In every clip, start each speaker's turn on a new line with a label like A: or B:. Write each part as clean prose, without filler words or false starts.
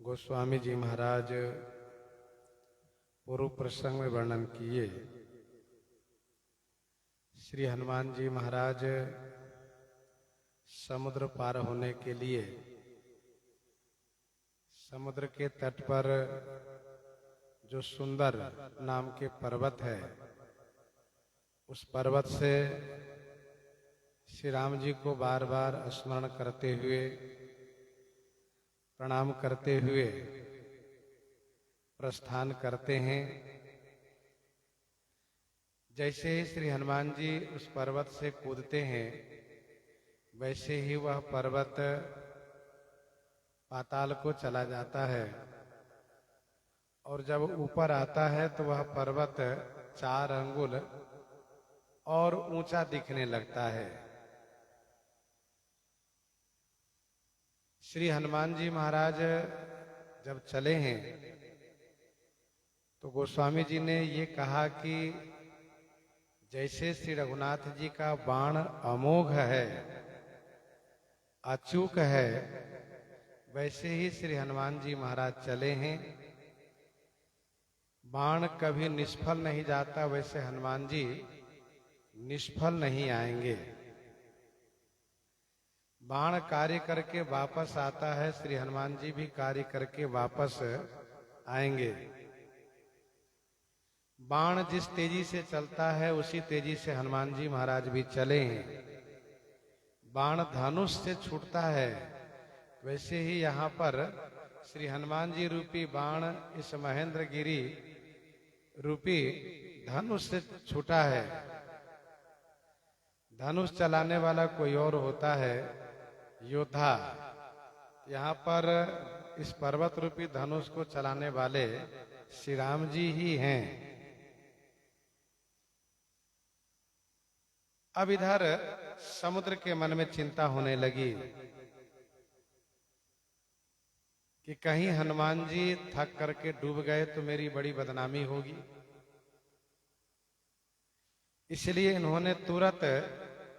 A: गोस्वामी जी महाराज पूर्व प्रसंग में वर्णन किए। श्री हनुमान जी महाराज समुद्र पार होने के लिए समुद्र के तट पर जो सुंदर नाम के पर्वत है, उस पर्वत से श्री राम जी को बार बार स्मरण करते हुए, प्रणाम करते हुए प्रस्थान करते हैं। जैसे ही श्री हनुमान जी उस पर्वत से कूदते हैं, वैसे ही वह पर्वत पाताल को चला जाता है और जब ऊपर आता है तो वह पर्वत 4 अंगुल और ऊंचा दिखने लगता है। श्री हनुमान जी महाराज जब चले हैं तो गोस्वामी जी ने ये कहा कि जैसे श्री रघुनाथ जी का बाण अमोघ है, अचूक है, वैसे ही श्री हनुमान जी महाराज चले हैं। बाण कभी निष्फल नहीं जाता, वैसे हनुमान जी निष्फल नहीं आएंगे। बाण कार्य करके वापस आता है, श्री हनुमान जी भी कार्य करके वापस आएंगे। बाण जिस तेजी से चलता है उसी तेजी से हनुमान जी महाराज भी चले हैं। बाण धनुष से छूटता है, वैसे ही यहाँ पर श्री हनुमान जी रूपी बाण इस महेंद्रगिरी रूपी धनुष से छूटा है। धनुष चलाने वाला कोई और होता है, योद्धा। यहाँ पर इस पर्वत रूपी धनुष को चलाने वाले श्री राम जी ही हैं। अब इधर समुद्र के मन में चिंता होने लगी कि कहीं हनुमान जी थक करके डूब गए तो मेरी बड़ी बदनामी होगी। इसलिए इन्होंने तुरंत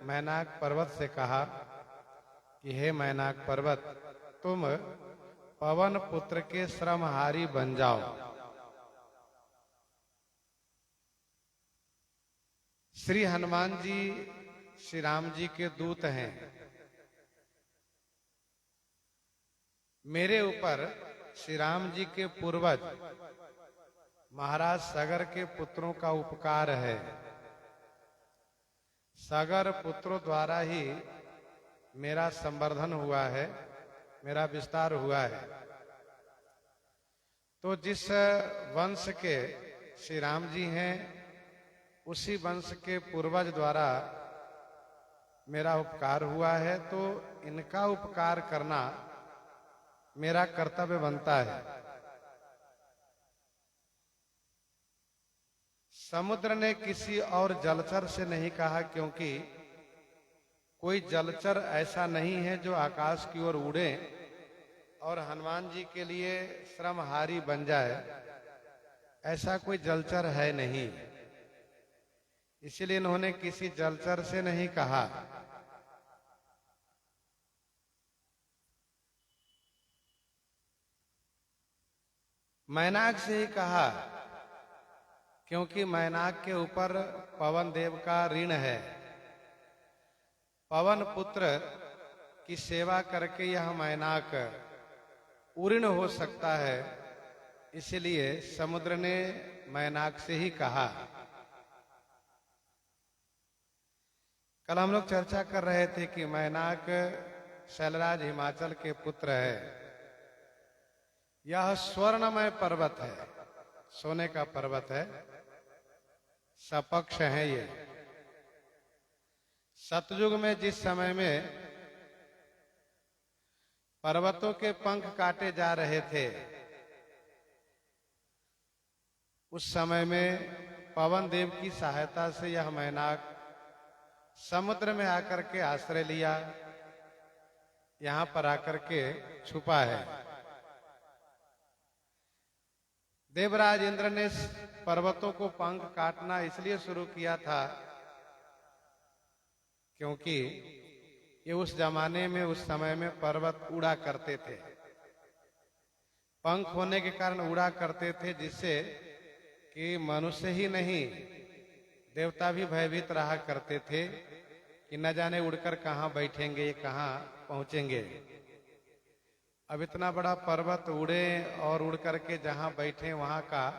A: मैनाक पर्वत से कहा कि हे मैनाक पर्वत, तुम पवन पुत्र के श्रमहारी बन जाओ। श्री हनुमान जी श्री राम जी के दूत हैं। मेरे ऊपर श्री राम जी के पूर्वज महाराज सगर के पुत्रों का उपकार है। सगर पुत्रों द्वारा ही मेरा संवर्धन हुआ है, मेरा विस्तार हुआ है। तो जिस वंश के श्री राम जी हैं, उसी वंश के पूर्वज द्वारा मेरा उपकार हुआ है, तो इनका उपकार करना मेरा कर्तव्य बनता है। समुद्र ने किसी और जलचर से नहीं कहा, क्योंकि कोई जलचर ऐसा नहीं है जो आकाश की ओर उड़े और हनुमान जी के लिए श्रमहारी बन जाए। ऐसा कोई जलचर है नहीं, इसलिए इन्होंने किसी जलचर से नहीं कहा। मैनाक से ही कहा, क्योंकि मैनाक के ऊपर पवन देव का ऋण है। पवन पुत्र की सेवा करके यह मैनाक उऋण हो सकता है, इसलिए समुद्र ने मैनाक से ही कहा। कल हम लोग चर्चा कर रहे थे कि मैनाक शैलराज हिमाचल के पुत्र है। यह स्वर्णमय पर्वत है, सोने का पर्वत है, सपक्ष है। ये सतयुग में जिस समय में पर्वतों के पंख काटे जा रहे थे, उस समय में पवन देव की सहायता से यह मैनाक समुद्र में आकर के आश्रय लिया, यहां पर आकर के छुपा है। देवराज इंद्र ने पर्वतों को पंख काटना इसलिए शुरू किया था क्योंकि ये उस जमाने में, उस समय में पर्वत उड़ा करते थे। पंख होने के कारण उड़ा करते थे, जिससे कि मनुष्य ही नहीं देवता भी भयभीत रहा करते थे कि न जाने उड़कर कहाँ बैठेंगे, कहाँ पहुंचेंगे। अब इतना बड़ा पर्वत उड़े और उड़ करके जहां बैठे वहां का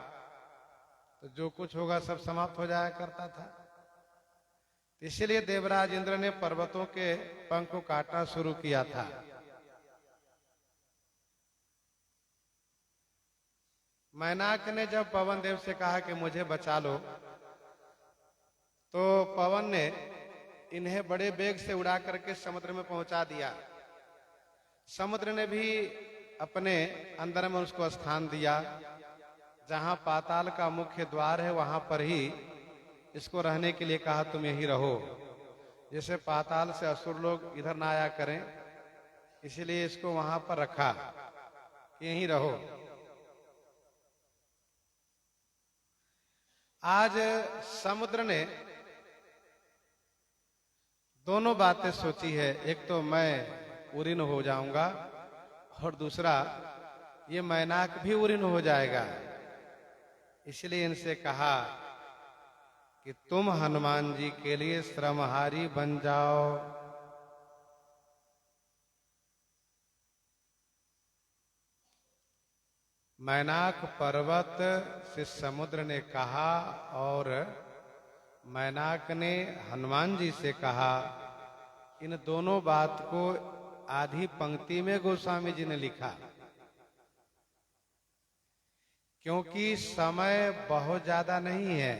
A: तो जो कुछ होगा सब समाप्त हो जाया करता था। इसलिए देवराज इंद्र ने पर्वतों के पंख को काटना शुरू किया था। मैनाक ने जब पवन देव से कहा कि मुझे बचा लो, तो पवन ने इन्हें बड़े वेग से उड़ा करके समुद्र में पहुंचा दिया। समुद्र ने भी अपने अंदर में उसको स्थान दिया। जहां पाताल का मुख्य द्वार है वहां पर ही इसको रहने के लिए कहा, तुम यहीं रहो। जैसे पाताल से असुर लोग इधर ना आया करें, इसलिए इसको वहां पर रखा, यहीं रहो। आज समुद्र ने दोनों बातें सोची है। एक तो मैं उरीन हो जाऊंगा और दूसरा ये मैनाक भी उरीन हो जाएगा। इसलिए इनसे कहा कि तुम हनुमान जी के लिए श्रमहारी बन जाओ। मैनाक पर्वत से समुद्र ने कहा और मैनाक ने हनुमान जी से कहा। इन दोनों बात को आधी पंक्ति में गोस्वामी जी ने लिखा, क्योंकि समय बहुत ज्यादा नहीं है।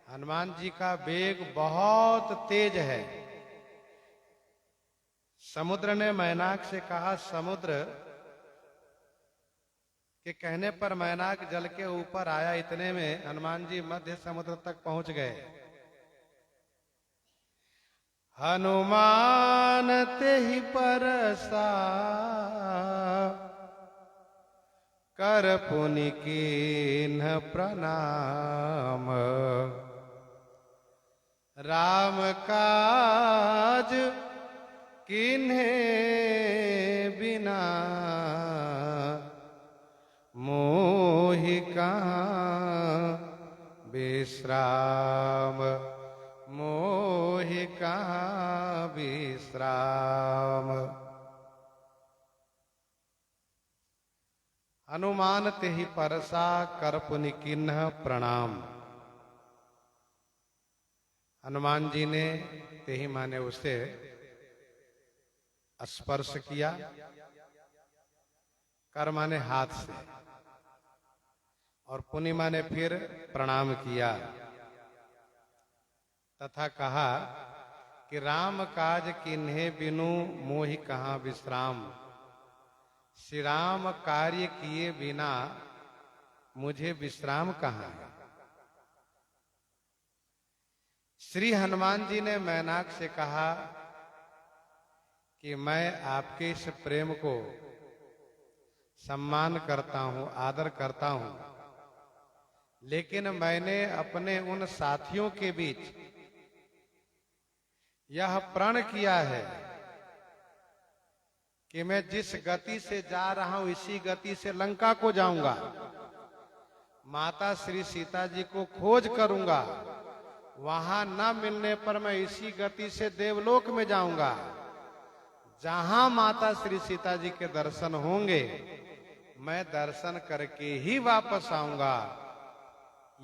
A: हनुमान जी का वेग बहुत तेज है। समुद्र ने मैनाक से कहा, समुद्र के कहने पर मैनाक जल के ऊपर आया। इतने में हनुमान जी मध्य समुद्र तक पहुंच गए। हनुमान ते ही परसा कर पुनि कीन्ह प्रणाम। राम काज किन्हे बिना मोहि कहाँ विश्राम। मोहि कहाँ विश्राम। हनुमान तेहि परसा कर पुनि कीन्ह प्रणाम। हनुमान जी ने तेहि माने उसे स्पर्श किया, कर माने हाथ से, और पुनि माने फिर प्रणाम किया, तथा कहा कि राम काज किन्हे बिनु मोहि कहाँ विश्राम। श्री राम कार्य किए बिना मुझे विश्राम कहाँ है। श्री हनुमान जी ने मैनाक से कहा कि मैं आपके इस प्रेम को सम्मान करता हूं, आदर करता हूं, लेकिन मैंने अपने उन साथियों के बीच यह प्रण किया है कि मैं जिस गति से जा रहा हूं इसी गति से लंका को जाऊंगा। माता श्री सीता जी को खोज करूंगा, वहां न मिलने पर मैं इसी गति से देवलोक में जाऊंगा। जहां माता श्री सीता जी के दर्शन होंगे मैं दर्शन करके ही वापस आऊंगा।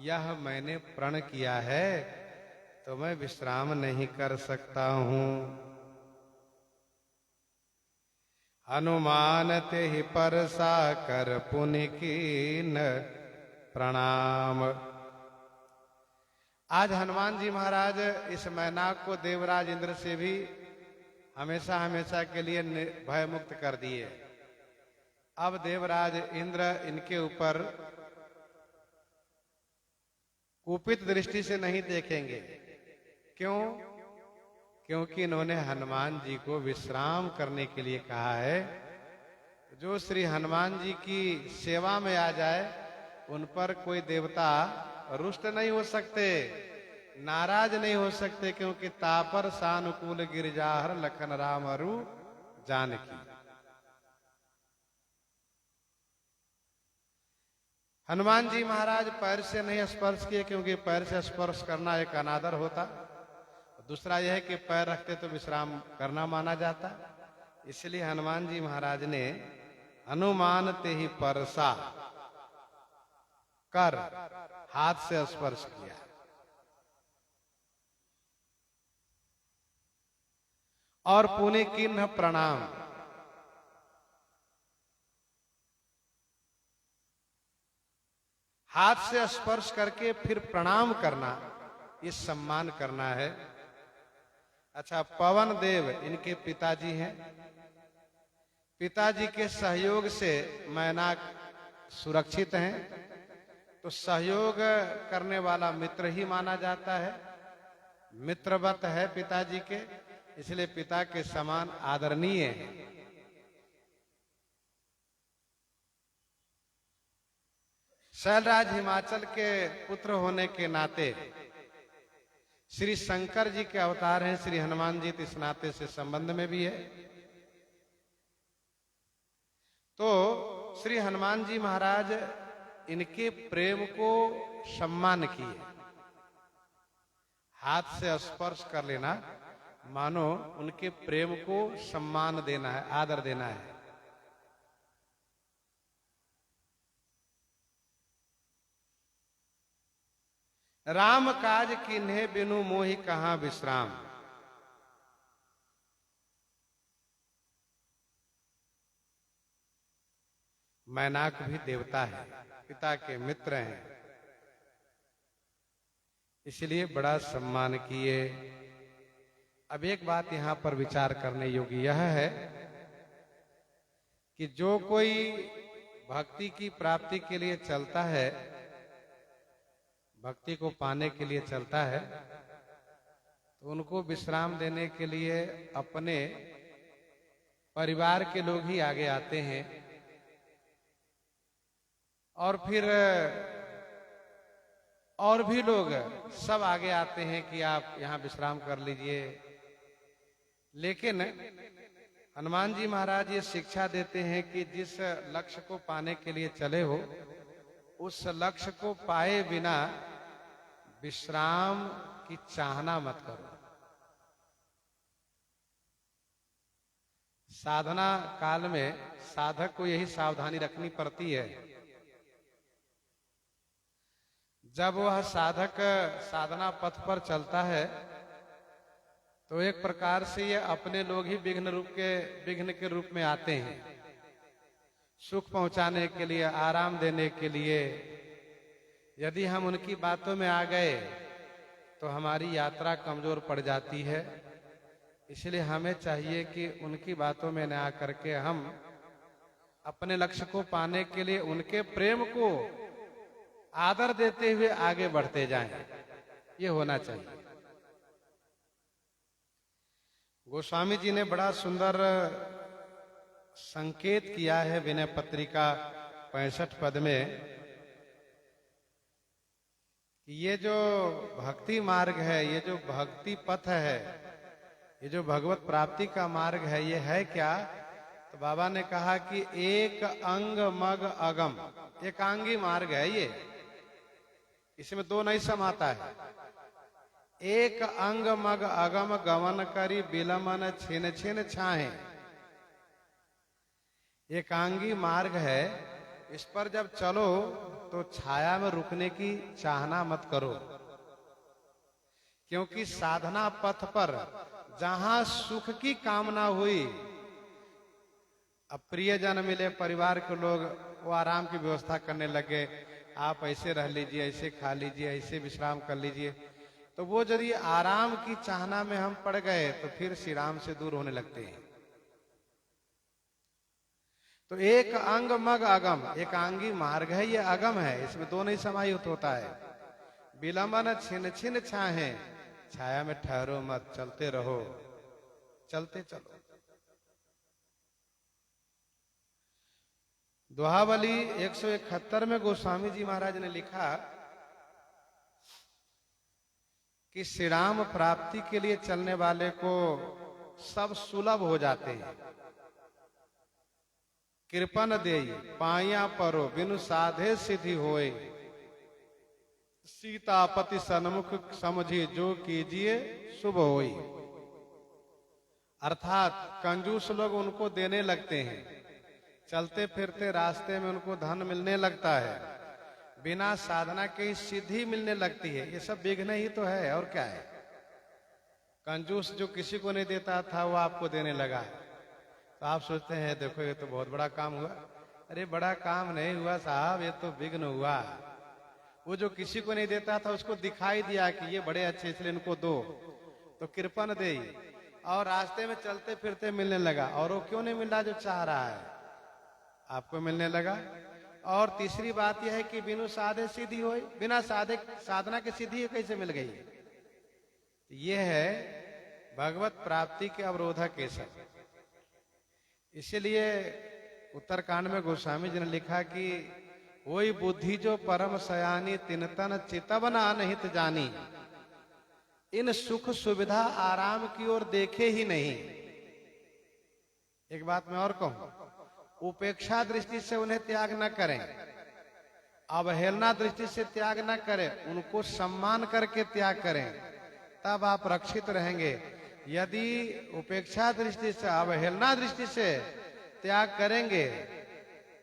A: यह मैंने प्रण किया है, तो मैं विश्राम नहीं कर सकता हूं। हनुमान तेहि परसा कर पुनि कीन्ह प्रणाम। आज हनुमान जी महाराज इस मैनाक को देवराज इंद्र से भी हमेशा हमेशा के लिए भय मुक्त कर दिए। अब देवराज इंद्र इनके ऊपर कुपित दृष्टि से नहीं देखेंगे। क्यों? क्योंकि इन्होंने हनुमान जी को विश्राम करने के लिए कहा है। जो श्री हनुमान जी की सेवा में आ जाए उन पर कोई देवता रुष्ट नहीं हो सकते, नाराज नहीं हो सकते, क्योंकि तापर सानुकूल गिरजाहर लखन राम अरु जानकी। हनुमान जी महाराज पैर से नहीं स्पर्श किए, क्योंकि पैर से स्पर्श करना एक अनादर होता। दूसरा यह है कि पैर रखते तो विश्राम करना माना जाता। इसलिए हनुमान जी महाराज ने हनुमान ते ही परसा कर हाथ से स्पर्श किया। और पुणे किन्ह प्रणाम, हाथ से स्पर्श करके फिर प्रणाम करना, ये सम्मान करना है। अच्छा, पवन देव इनके पिताजी हैं। पिताजी के सहयोग से मैनाक सुरक्षित हैं, तो सहयोग करने वाला मित्र ही माना जाता है। मित्रवत है पिताजी के, इसलिए पिता के समान आदरणीय है। शैलराज हिमाचल के पुत्र होने के नाते श्री शंकर जी के अवतार हैं श्री हनुमान जी, इस नाते से संबंध में भी है। तो श्री हनुमान जी महाराज इनके प्रेम को सम्मान किए। हाथ से स्पर्श कर लेना मानो उनके प्रेम को सम्मान देना है, आदर देना है। राम काज किन्हे बिनु मोहि कहां विश्राम, मैनाक भी देवता है, पिता के मित्र हैं, इसलिए बड़ा सम्मान किए। अब एक बात यहां पर विचार करने योग्य यह है कि जो कोई भक्ति की प्राप्ति के लिए चलता है, भक्ति को पाने के लिए चलता है, तो उनको विश्राम देने के लिए अपने परिवार के लोग ही आगे आते हैं। और फिर और भी लोग सब आगे आते हैं कि आप यहाँ विश्राम कर लीजिए। लेकिन हनुमान जी महाराज ये शिक्षा देते हैं कि जिस लक्ष्य को पाने के लिए चले हो, उस लक्ष्य को पाए बिना विश्राम की चाहना मत करो। साधना काल में साधक को यही सावधानी रखनी पड़ती है। जब वह साधक साधना पथ पर चलता है तो एक प्रकार से ये अपने लोग ही विघ्न के रूप में आते हैं, सुख पहुंचाने के लिए, आराम देने के लिए। यदि हम उनकी बातों में आ गए तो हमारी यात्रा कमजोर पड़ जाती है। इसलिए हमें चाहिए कि उनकी बातों में न आकर के हम अपने लक्ष्य को पाने के लिए उनके प्रेम को आदर देते हुए आगे बढ़ते जाएं। ये होना चाहिए। गोस्वामी जी ने बड़ा सुंदर संकेत किया है विनय पत्रिका 65 पद में कि ये जो भक्ति मार्ग है, ये जो भक्ति पथ है, ये जो भगवत प्राप्ति का मार्ग है, ये है क्या? तो बाबा ने कहा कि एक अंग मग अगम, एकांगी मार्ग है ये। इसमें दो नहीं समाता है। एक अंग मग अगम गमन करी बिलमन छिन छिन छाहे, एकांगी मार्ग है। इस पर जब चलो तो छाया में रुकने की चाहना मत करो, क्योंकि साधना पथ पर जहां सुख की कामना हुई, अब प्रियजन मिले, परिवार के लोग, वो आराम की व्यवस्था करने लगे, आप ऐसे रह लीजिए, ऐसे खा लीजिए, ऐसे विश्राम कर लीजिए, तो वो यदि आराम की चाहना में हम पड़ गए तो फिर श्री राम से दूर होने लगते हैं। तो एक अंग मग अगम, एकांगी मार्ग है, ये अगम है, इसमें दो नहीं समायुक्त होता है। विलंबन छिन छिन छाहे, छाया में ठहरो मत, चलते रहो, चलते चलो। दोहावली 171 में गोस्वामी जी महाराज ने लिखा कि श्री राम प्राप्ति के लिए चलने वाले को सब सुलभ हो जाते हैं। कृपन देई पाया परो बिनु साधे सिद्धि होए। सीतापति सन्मुख समझी जो कीजिए शुभ होई। अर्थात कंजूस लोग उनको देने लगते हैं, चलते फिरते रास्ते में उनको धन मिलने लगता है, बिना साधना के सिद्धि मिलने लगती है। ये सब विघ्न ही तो है, और क्या है। कंजूस जो किसी को नहीं देता था वो आपको देने लगा, तो आप सोचते हैं देखो ये तो बहुत बड़ा काम हुआ। अरे बड़ा काम नहीं हुआ साहब, ये तो विघ्न हुआ। वो जो किसी को नहीं देता था उसको दिखाई दिया कि ये बड़े अच्छे, इसलिए इनको दो, तो कृपन दे, और रास्ते में चलते फिरते मिलने लगा। और वो क्यों नहीं मिल रहा जो चाह रहा है, आपको मिलने लगा। और तीसरी बात यह है कि बिनु साधे सिद्धि होई, बिना साधना की सिद्धि कैसे मिल गई। ये है भगवत प्राप्ति के अवरोधक ये सब। इसीलिए उत्तरकांड में गोस्वामी जी ने लिखा कि वही बुद्धि जो परम सयानी तिनतन चितवन अनहित जानी, इन सुख सुविधा आराम की ओर देखे ही नहीं। एक बात मैं और कहूं, उपेक्षा दृष्टि से उन्हें त्याग न करें, अवहेलना दृष्टि से त्याग न करें, उनको सम्मान करके त्याग करें, तब आप रक्षित रहेंगे। यदि उपेक्षा दृष्टि से, अवहेलना दृष्टि से त्याग करेंगे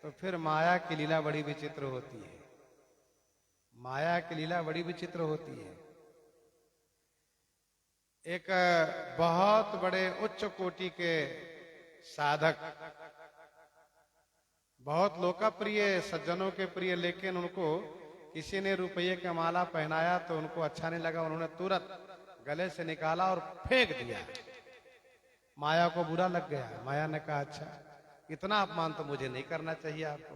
A: तो फिर माया की लीला बड़ी विचित्र होती है। माया की लीला बड़ी विचित्र होती है। एक बहुत बड़े उच्च कोटि के साधक, बहुत लोकप्रिय, सज्जनों के प्रिय, लेकिन उनको किसी ने रुपये का माला पहनाया तो उनको अच्छा नहीं लगा। उन्होंने तुरंत गले से निकाला और फेंक दिया। माया को बुरा लग गया। माया ने कहा अच्छा, इतना अपमान तो मुझे नहीं करना चाहिए आपको।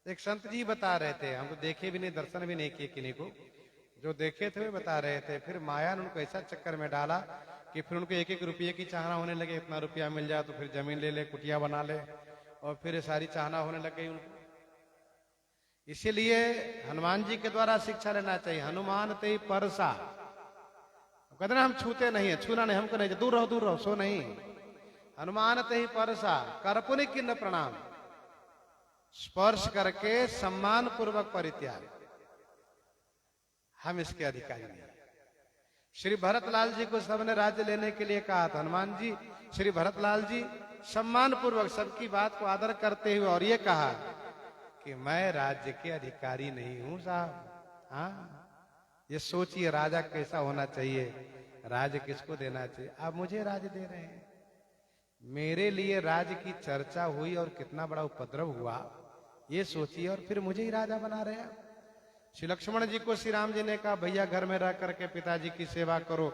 A: एक संत जी बता रहे थे, हम तो देखे भी नहीं, दर्शन भी नहीं किए किन्हीं को, जो देखे थे वे बता रहे थे। फिर माया ने उनको ऐसा चक्कर में डाला कि फिर उनको एक एक रुपये की चाहना होने लगे। इतना रुपया मिल जाए तो फिर जमीन ले ले, कुटिया बना ले, और फिर सारी चाहना होने लग गई उनको। इसीलिए हनुमान जी के द्वारा शिक्षा लेना चाहिए। हनुमान ते परसा, कहते ना हम छूते नहीं है, छूना नहीं हमको नहीं, दूर रहो सो नहीं। हनुमान ते परसा करपुनि किन्न प्रणाम, स्पर्श करके सम्मान पूर्वक परित्याग। हम इसके अधिकारी नहीं। श्री भरतलाल जी को सबने राज्य लेने के लिए कहा था। हनुमान जी, श्री भरतलाल जी सम्मान पूर्वक सबकी बात को आदर करते हुए और ये कहा कि मैं राज्य के अधिकारी नहीं हूं साहब। हाँ, ये सोचिए राजा कैसा होना चाहिए, राज्य किसको देना चाहिए। आप मुझे राज्य दे रहे हैं, मेरे लिए राज्य की चर्चा हुई और कितना बड़ा उपद्रव हुआ, ये सोचिए, और फिर मुझे ही राजा बना रहे हैं। श्री लक्ष्मण जी को श्री राम जी ने कहा भैया घर में रह करके पिताजी की सेवा करो,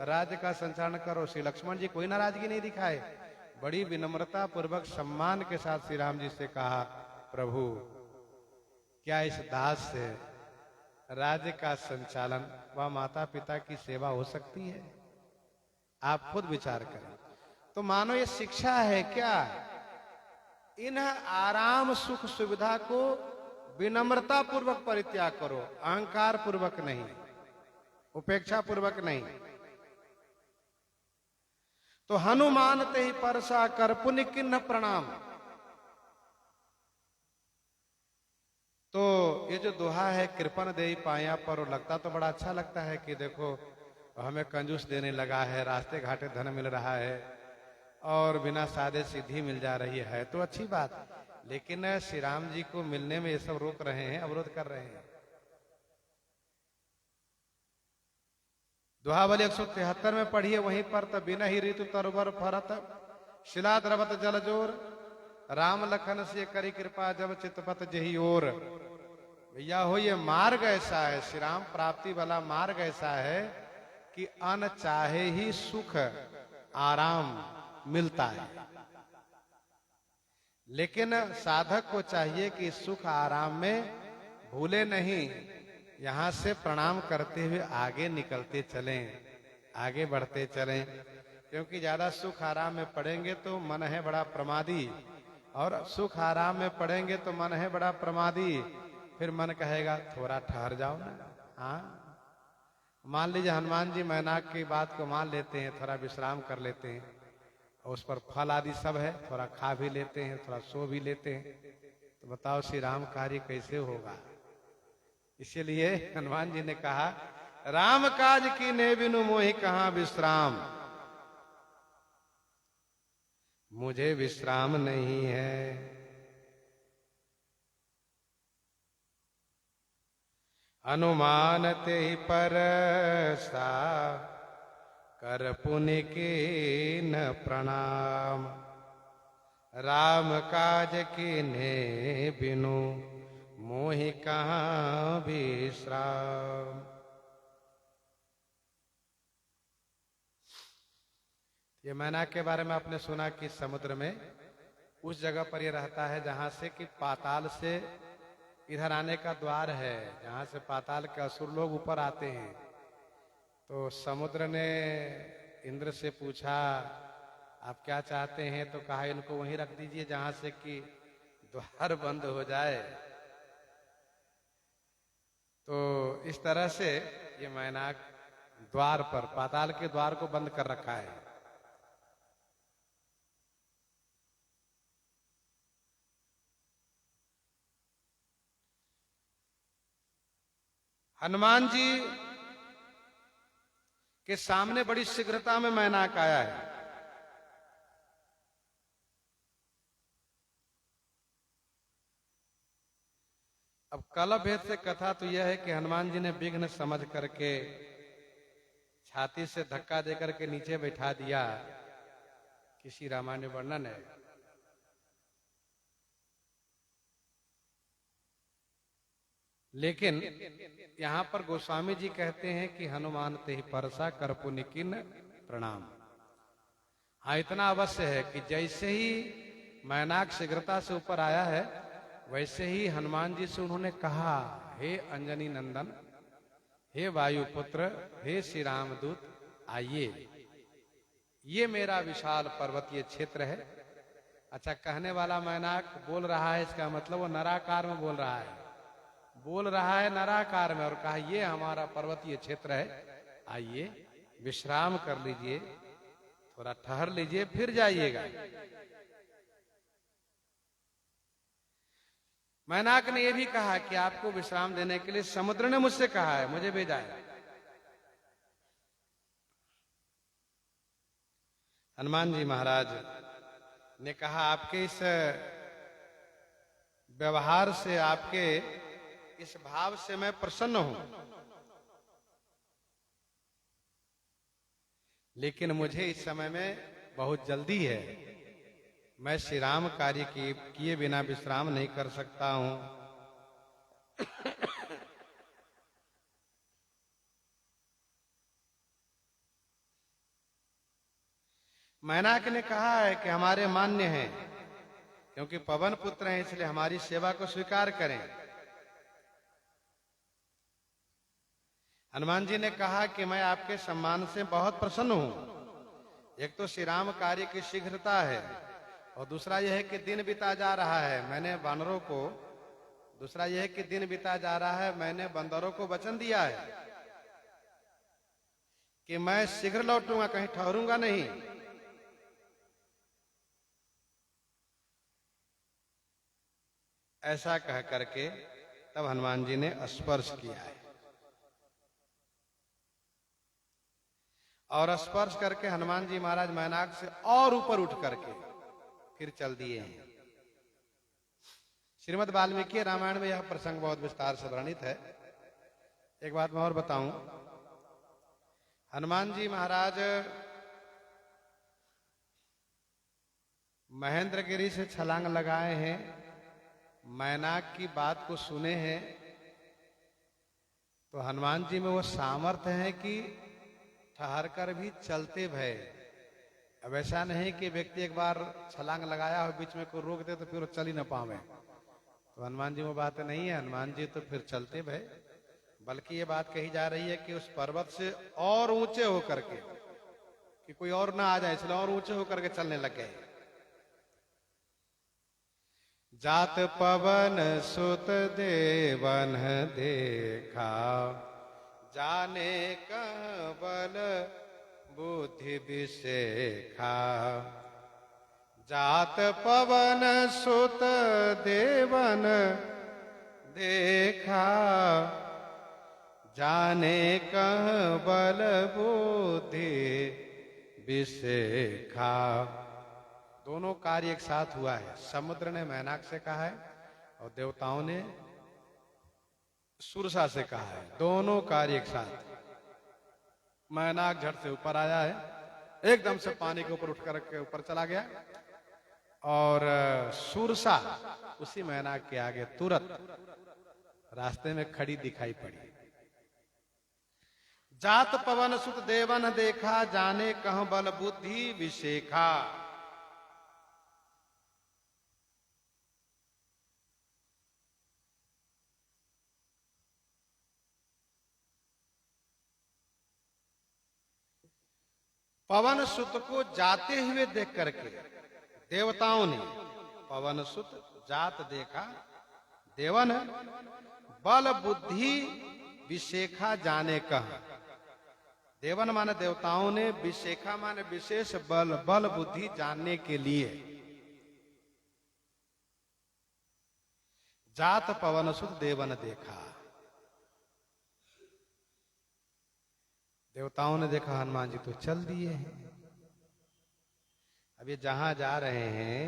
A: राज्य का संचालन करो। श्री लक्ष्मण जी कोई नाराजगी नहीं दिखाए, बड़ी विनम्रता पूर्वक सम्मान के साथ श्री राम जी से कहा प्रभु क्या इस दास से राज्य का संचालन व माता पिता की सेवा हो सकती है? आप खुद विचार करें। तो मानो ये शिक्षा है क्या? इन आराम सुख सुविधा को विनम्रता पूर्वक परित्याग करो, अहंकार पूर्वक नहीं, उपेक्षा पूर्वक नहीं। तो हनुमान ते ही परसा कर पुण्य किन्न प्रणाम। तो ये जो दोहा है कृपन दे पाया पर, लगता तो बड़ा अच्छा लगता है कि देखो हमें कंजूस देने लगा है, रास्ते घाटे धन मिल रहा है और बिना साधे सिद्धि मिल जा रही है, तो अच्छी बात। लेकिन श्री राम जी को मिलने में ये सब रोक रहे हैं, अवरोध कर रहे हैं। दोहावली 173 में पढ़िए वहीं पर, तब बिना ही ऋतु तरबर फरत शिला द्रवत जल जोर, राम लखन से करी कृपा जब चितपत जही ओर। भैया हो ये मार्ग ऐसा है, श्री राम प्राप्ति वाला मार्ग ऐसा है कि अनचाहे ही सुख आराम मिलता है। लेकिन साधक को चाहिए कि सुख आराम में भूले नहीं, यहां से प्रणाम करते हुए आगे निकलते चलें, आगे बढ़ते चलें। क्योंकि ज्यादा सुख आराम में पड़ेंगे तो मन है बड़ा प्रमादी, और सुख आराम में पड़ेंगे तो मन है बड़ा प्रमादी, फिर मन कहेगा थोड़ा ठहर जाओ ना। हाँ, मान लीजिए हनुमान जी मैनाक की बात को मान लेते हैं, थोड़ा विश्राम कर लेते हैं, और उस पर फल आदि सब है, थोड़ा खा भी लेते हैं, थोड़ा सो भी लेते हैं। तो बताओ श्री राम कार्य कैसे होगा। इसीलिए हनुमान जी ने कहा, राम काज की ने बिनु मोहि कहां विश्राम, मुझे विश्राम नहीं है। हनुमान ते ही परसा, कर पुनि के न प्रणाम, राम काज कीन्हे बिनु मोहि कहां विश्राम। ये मैना के बारे में आपने सुना कि समुद्र में उस जगह पर ये रहता है जहां से कि पाताल से इधर आने का द्वार है, जहां से पाताल के असुर लोग ऊपर आते हैं। तो समुद्र ने इंद्र से पूछा, आप क्या चाहते हैं? तो कहा, इनको वहीं रख दीजिए जहां से कि द्वार बंद हो जाए। तो इस तरह से ये मैनाक द्वार पर, पाताल के द्वार को बंद कर रखा है। हनुमान जी के सामने बड़ी शीघ्रता में मैनाक आया है। अब कल भेद से कथा तो यह है कि हनुमान जी ने विघ्न समझ करके छाती से धक्का देकर के नीचे बैठा दिया, किसी रामायण वर्णन है। लेकिन यहां पर गोस्वामी जी कहते हैं कि हनुमान ते ही परसा कर पुनि किन प्रणाम। हाँ, इतना अवश्य है कि जैसे ही मैनाक शीघ्रता से ऊपर आया है, वैसे ही हनुमान जी से उन्होंने कहा, हे अंजनी नंदन, हे वायुपुत्र, हे श्री रामदूत, आइए, ये मेरा विशाल पर्वतीय क्षेत्र है। अच्छा, कहने वाला मैनाक बोल रहा है, इसका मतलब वो नराकार में बोल रहा है, बोल रहा है नराकार में, और कहा ये हमारा पर्वतीय क्षेत्र है, आइए विश्राम कर लीजिए, थोड़ा ठहर लीजिए, फिर जाइएगा। मैनाक ने यह भी कहा कि आपको विश्राम देने के लिए समुद्र ने मुझसे कहा है, मुझे भेजा है। हनुमान जी महाराज ने कहा, आपके इस व्यवहार से, आपके इस भाव से मैं प्रसन्न हूं, लेकिन मुझे इस समय में बहुत जल्दी है। मैं श्री राम कार्य किए बिना विश्राम नहीं कर सकता हूं। मैनाक ने कहा है कि हमारे मान्य हैं, क्योंकि पवन पुत्र हैं, इसलिए हमारी सेवा को स्वीकार करें। हनुमान जी ने कहा कि मैं आपके सम्मान से बहुत प्रसन्न हूं। एक तो श्री राम कार्य की शीघ्रता है, और दूसरा यह है कि दिन बीता जा रहा है, मैंने वानरों को, दूसरा यह है कि दिन बीता जा रहा है, मैंने बंदरों को वचन दिया है कि मैं शीघ्र लौटूंगा, कहीं ठहरूंगा नहीं। ऐसा कह करके तब हनुमान जी ने स्पर्श किया है, और स्पर्श करके हनुमान जी महाराज मैनाक से और ऊपर उठ करके फिर चल दिए हैं। श्रीमद् वाल्मीकि रामायण में यह प्रसंग बहुत विस्तार से वर्णित है। एक बात मैं और बताऊं, हनुमान जी महाराज महेंद्रगिरी से छलांग लगाए हैं, मैनाक की बात को सुने हैं, तो हनुमान जी में वो सामर्थ्य है कि ठहर कर भी चलते भय। अब ऐसा नहीं कि व्यक्ति एक बार छलांग लगाया हो, बीच में कोई रोक दे तो फिर वो चल ही ना पावे, तो हनुमान जी में बात नहीं है। हनुमान जी तो फिर चलते भय, बल्कि ये बात कही जा रही है कि उस पर्वत से और ऊंचे होकर के, कि कोई और ना आ जाए, इसलिए और ऊंचे होकर के चलने लग गए। जात पवन सुत देवन देखा, जाने कह बल बुद्धि विशेखा, जात पवन सुत देवन देखा, जाने कह बल बुद्धि विशेखा। दोनों कार्य एक साथ हुआ है। समुद्र ने मैनाक से कहा है और देवताओं ने सुरसा से कहा है। दोनों कार्य एक साथ। मैनाक झट से ऊपर आया है, एकदम से पानी के ऊपर उठकर के ऊपर चला गया, और सुरसा उसी मैनाक के आगे तुरंत रास्ते में खड़ी दिखाई पड़ी। जात पवन सुत देवन देखा, जाने कह बल बुद्धि विशेखा। पवन सुत को जाते हुए देख करके देवताओं ने पवन सुत जात देखा, देवन बल बुद्धि विशेखा जाने कह। देवन माने देवताओं ने, विशेखा माने विशेष बल, बल बुद्धि जानने के लिए। जात पवन सुत देवन देखा। देवताओं ने देखा हनुमान जी तो चल दिए हैं। अब ये जहां जा रहे हैं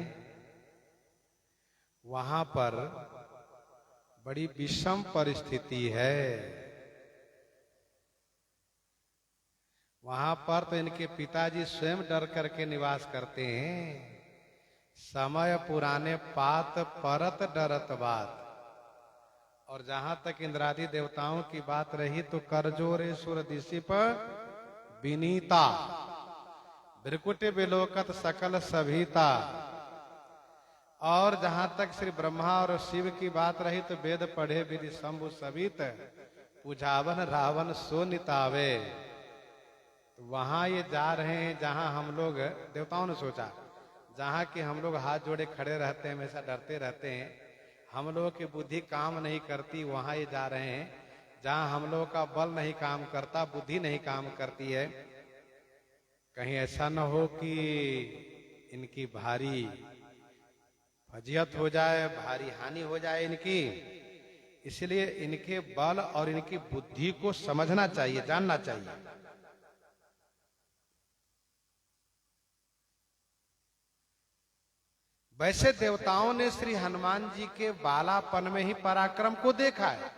A: वहां पर बड़ी विषम परिस्थिति है। वहां पर तो इनके पिताजी स्वयं डर करके निवास करते हैं। समय पुराने पात परत डरत बात। और जहां तक इंद्रादि देवताओं की बात रही तो करजोरे सुर दिशि पर विनीता, भृकुट विलोकत सकल सभीता। और जहां तक श्री ब्रह्मा और शिव की बात रही तो वेद पढ़े विधि शंभु सवित, पूजावन रावण सो नितावे। तो वहां ये जा रहे हैं जहां हम लोग, देवताओं ने सोचा जहां कि हम लोग हाथ जोड़े खड़े रहते हैं, हमेशा डरते रहते हैं, हम लोगों की बुद्धि काम नहीं करती, वहां ये जा रहे हैं जहां हम लोगों का बल नहीं काम करता, बुद्धि नहीं काम करती है। कहीं ऐसा न हो कि इनकी भारी फजियत हो जाए, भारी हानि हो जाए इनकी। इसलिए इनके बल और इनकी बुद्धि को समझना चाहिए, जानना चाहिए। वैसे देवताओं ने श्री हनुमान जी के बालापन में ही पराक्रम को देखा है।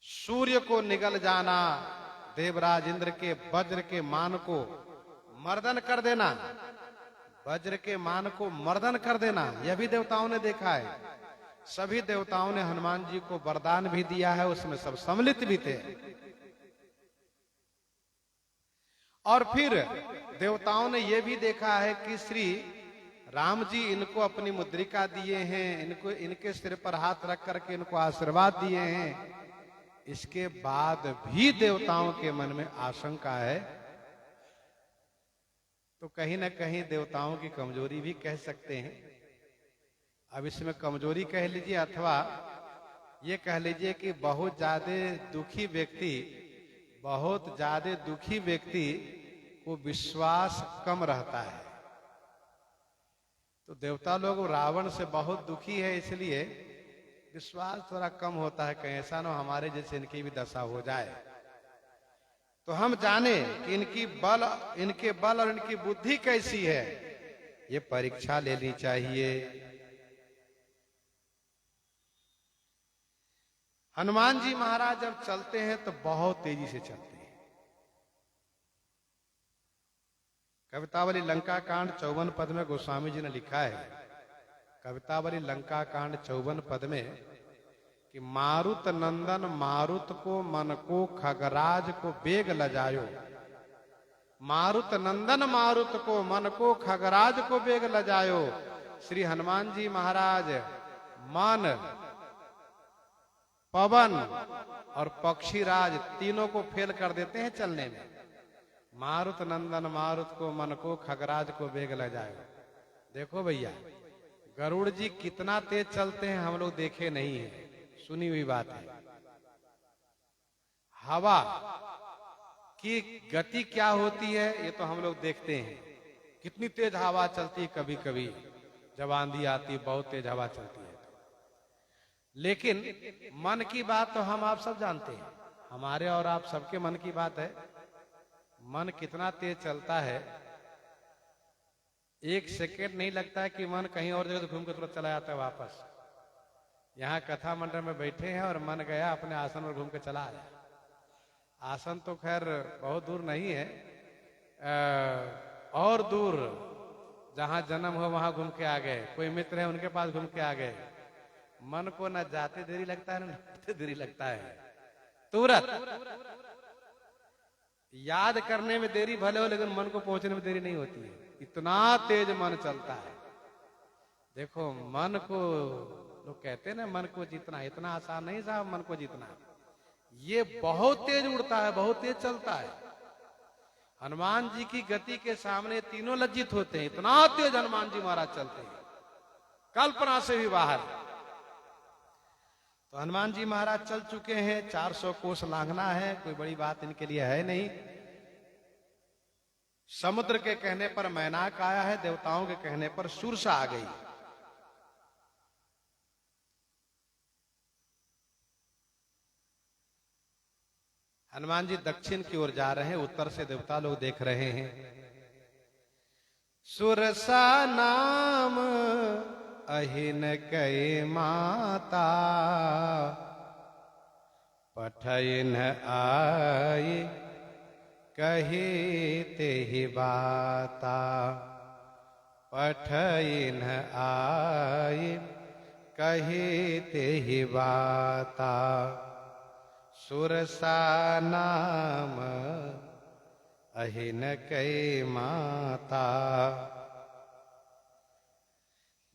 A: सूर्य को निगल जाना, देवराज इंद्र के वज्र के मान को मर्दन कर देना, वज्र के मान को मर्दन कर देना, यह भी देवताओं ने देखा है। सभी देवताओं ने हनुमान जी को वरदान भी दिया है, उसमें सब सम्मिलित भी थे। और फिर देवताओं ने यह भी देखा है कि श्री राम जी इनको अपनी मुद्रिका दिए हैं, इनको इनके सिर पर हाथ रख करके इनको आशीर्वाद दिए हैं। इसके बाद भी देवताओं के मन में आशंका है, तो कहीं ना कहीं देवताओं की कमजोरी भी कह सकते हैं। अब इसमें कमजोरी कह लीजिए अथवा ये कह लीजिए कि बहुत ज्यादा दुखी व्यक्ति को विश्वास कम रहता है। तो देवता लोग रावण से बहुत दुखी है, इसलिए विश्वास थोड़ा कम होता है, कहीं ऐसा ना हमारे जैसे इनकी भी दशा हो जाए। तो हम जाने कि इनके बल और इनकी बुद्धि कैसी है, ये परीक्षा लेनी चाहिए। हनुमान जी महाराज जब चलते हैं तो बहुत तेजी से चलते हैं। कवितावली लंका कांड 54 पद में गोस्वामी जी ने लिखा है, कवितावली लंका कांड 54 पद में कि मारुत नंदन मारुत को मन को खगराज को बेग लजायो। मारुत नंदन मारुत को मन को खगराज को बेग लजायो। श्री हनुमान जी महाराज मन, पवन और पक्षीराज तीनों को फेल कर देते हैं चलने में। मारुत नंदन मारुत को मन को खगराज को बेग लजायो। देखो भैया, गरुड़ जी कितना तेज चलते हैं हम लोग देखे नहीं है, सुनी हुई बात है। हवा की गति क्या होती है ये तो हम लोग देखते हैं, कितनी तेज हवा चलती है कभी कभी, जब आंधी आती है बहुत तेज हवा चलती है। लेकिन मन की बात तो हम आप सब जानते हैं, हमारे और आप सबके मन की बात है। मन कितना तेज चलता है, एक सेकेंड नहीं लगता है कि मन कहीं और जगह घूम के तुरंत चला जाता है वापस। यहाँ कथा मंडल में बैठे हैं और मन गया अपने आसन पर घूम के चला आया। आसन तो खैर बहुत दूर नहीं है, और दूर जहां जन्म हो वहां घूम के आ गए, कोई मित्र है उनके पास घूम के आ गए। मन को न जाते देरी लगता है न आते देरी लगता है, तुरंत याद करने में देरी भले हो लेकिन मन को पहुंचने में देरी नहीं होती है, इतना तेज मन चलता है। देखो मन को लोग कहते हैं ना मन को जीतना, इतना आसान नहीं साहब मन को जीतना। ये बहुत तेज उड़ता है, बहुत तेज चलता है। हनुमान जी की गति के सामने तीनों लज्जित होते हैं, इतना तेज हनुमान जी महाराज चलते हैं, कल्पना से भी बाहर। तो हनुमान जी महाराज चल चुके हैं, 400 कोस लांघना है, कोई बड़ी बात इनके लिए है नहीं। समुद्र के कहने पर मैनाक आया है, देवताओं के कहने पर सुरसा आ गई। हनुमान जी दक्षिण की ओर जा रहे हैं, उत्तर से देवता लोग देख रहे हैं। सुरसा नाम अहिन कई माता, पठइन आई कही तेहि बाता, पठइन आई कही तेहि बाता, सुरसा नाम अहिन कई माता।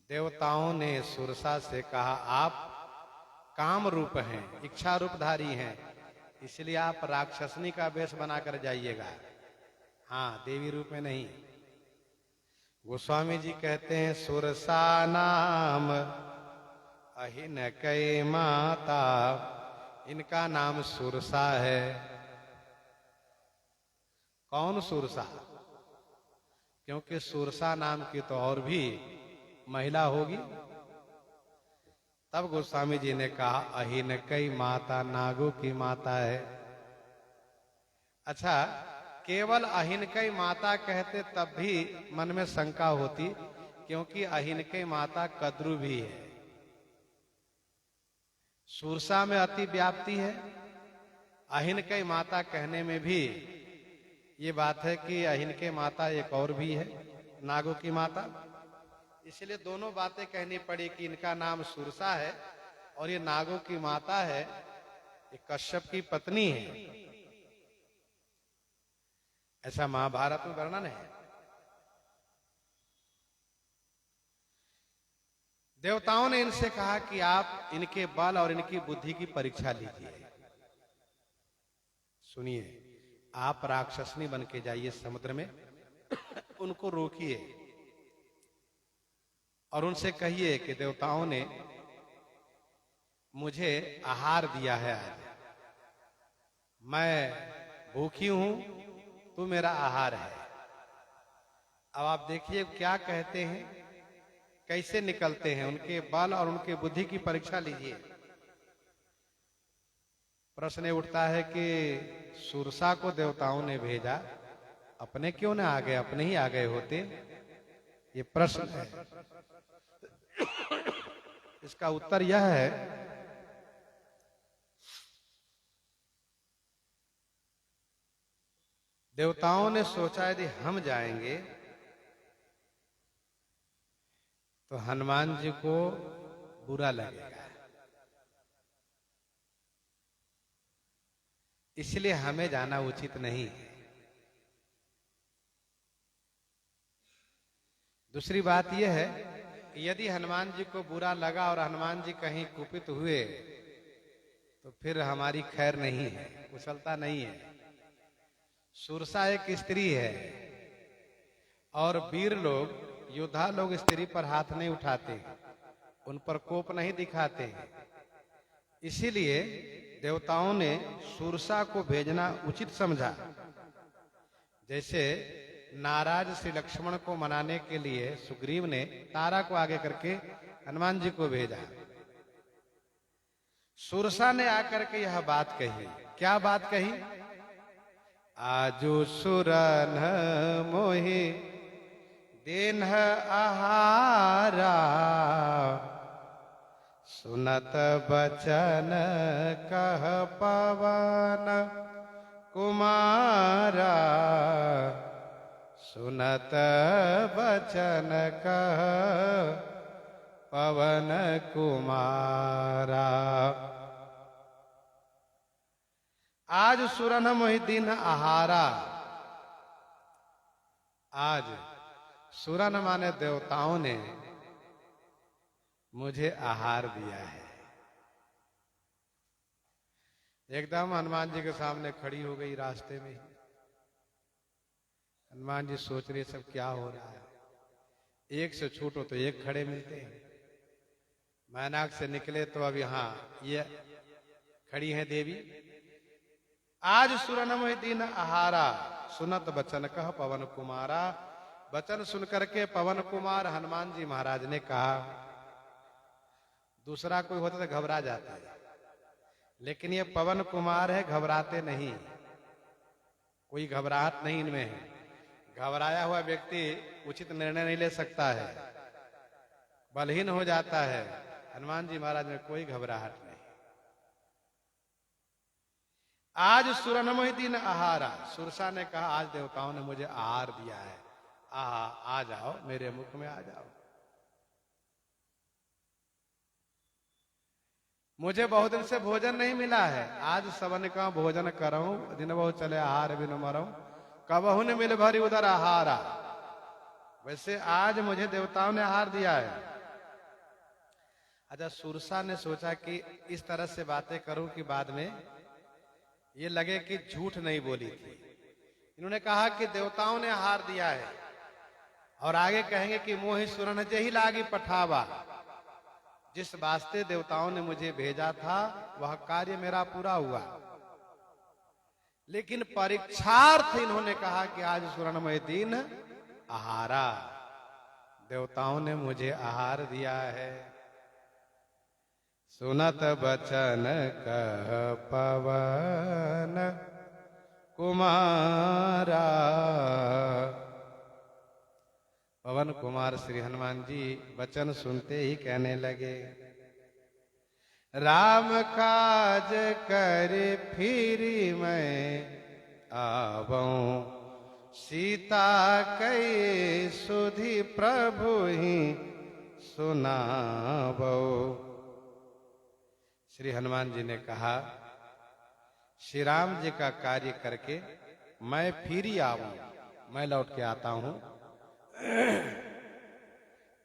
A: देवताओं ने सुरसा से कहा आप काम रूप हैं, इच्छा रूपधारी हैं, इसलिए आप राक्षसनी का वेश बनाकर जाइएगा, हाँ देवी रूप में नहीं। गोस्वामी जी कहते हैं सुरसा नाम अहिन कई माता, इनका नाम सुरसा है। कौन सुरसा? क्योंकि सुरसा नाम की तो और भी महिला होगी। तब गोस्वामी जी ने कहा अहिन कई माता, नागों की माता है। अच्छा, केवल अहिन कई माता कहते तब भी मन में शंका होती, क्योंकि अहिन कई माता कद्रु भी है। सुरसा में अति व्याप्ति है, अहिन कई माता कहने में भी ये बात है कि अहिन के माता एक और भी है, नागों की माता। इसलिए दोनों बातें कहनी पड़ी कि इनका नाम सुरसा है और ये नागों की माता है, ये कश्यप की पत्नी है, ऐसा महाभारत में वर्णन है। देवताओं ने इनसे कहा कि आप इनके बल और इनकी बुद्धि की परीक्षा लीजिए। सुनिए, आप राक्षसनी बन के जाइए समुद्र में, उनको रोकिए और उनसे कहिए कि देवताओं ने मुझे आहार दिया है, आज मैं भूखी हूं, तू मेरा आहार है। अब आप देखिए क्या कहते हैं, कैसे निकलते हैं, उनके बल और उनके बुद्धि की परीक्षा लीजिए। प्रश्न उठता है कि सुरसा को देवताओं ने भेजा, अपने क्यों ना आ गए, अपने ही आ गए होते, ये प्रश्न है। इसका उत्तर यह है देवताओं ने सोचा यदि हम जाएंगे तो हनुमान जी को बुरा लगेगा, इसलिए हमें जाना उचित नहीं है। दूसरी बात यह है कि यदि हनुमान जी को बुरा लगा और हनुमान जी कहीं कुपित हुए तो फिर हमारी खैर नहीं है, कुशलता नहीं है। सुरसा एक स्त्री है और वीर लोग, योद्धा लोग स्त्री पर हाथ नहीं उठाते, उन पर कोप नहीं दिखाते। इसीलिए देवताओं ने सुरसा को भेजना उचित समझा। जैसे नाराज श्री लक्ष्मण को मनाने के लिए सुग्रीव ने तारा को आगे करके हनुमान जी को भेजा। सुरसा ने आकर के यह बात कही। क्या बात कही? आजु सुरन मोहि देन्ह आहारा, सुनत बचन कह पवन कुमारा, सुनत बचन कह पवन कुमारा। आज सुरन मोहि दिन आहारा, आज सुरन माने देवताओं ने मुझे आहार दिया है। एकदम हनुमान जी के सामने खड़ी हो गई रास्ते में। हनुमान जी सोच रहे सब क्या हो रहा है, एक से छूटो तो एक खड़े मिलते हैं। मैनाक से निकले तो अब यहाँ ये खड़ी है देवी। आज सुरन मोहि दिन आहारा, सुनत बचन कह पवन कुमारा। वचन सुनकर के पवन कुमार हनुमान जी महाराज ने कहा, दूसरा कोई होता तो घबरा जाता है, लेकिन ये पवन कुमार है, घबराते नहीं, कोई घबराहट नहीं इनमें है। घबराया हुआ व्यक्ति उचित निर्णय नहीं ले सकता है, बलहीन हो जाता है। हनुमान जी महाराज में कोई घबराहट नहीं। आज सुरन मोहि दिन आहारा, सुरसा ने कहा आज देवताओं ने मुझे आहार दिया है, आ जाओ मेरे मुख में आ जाओ। मुझे बहुत दिन से भोजन नहीं मिला है, आज सबन का भोजन करऊं, दिन बहु चले आहार बिन मरऊं, कबहु न मिल भरी उधर आहारा। वैसे आज मुझे देवताओं ने आहार दिया है। अच्छा, सुरसा ने सोचा कि इस तरह से बातें करूं कि बाद में ये लगे कि झूठ नहीं बोली थी। इन्होंने कहा कि देवताओं ने आहार दिया है, और आगे कहेंगे कि मोहि सुरन जही लागी पठावा, जिस वास्ते देवताओं ने मुझे भेजा था वह कार्य मेरा पूरा हुआ। लेकिन परीक्षार्थ इन्होंने कहा कि आज सुरन मोहि दिन आहारा, देवताओं ने मुझे आहार दिया है। सुनत बचन कह पवन कुमारा। पवन कुमार श्री हनुमान जी वचन सुनते ही कहने लगे, राम काज कर फिरी मैं आवऊं, सीता कई सुधि प्रभु ही सुनावो। श्री हनुमान जी ने कहा, श्री राम जी का कार्य करके मैं फिर ही आऊं, मैं लौट के आता हूं,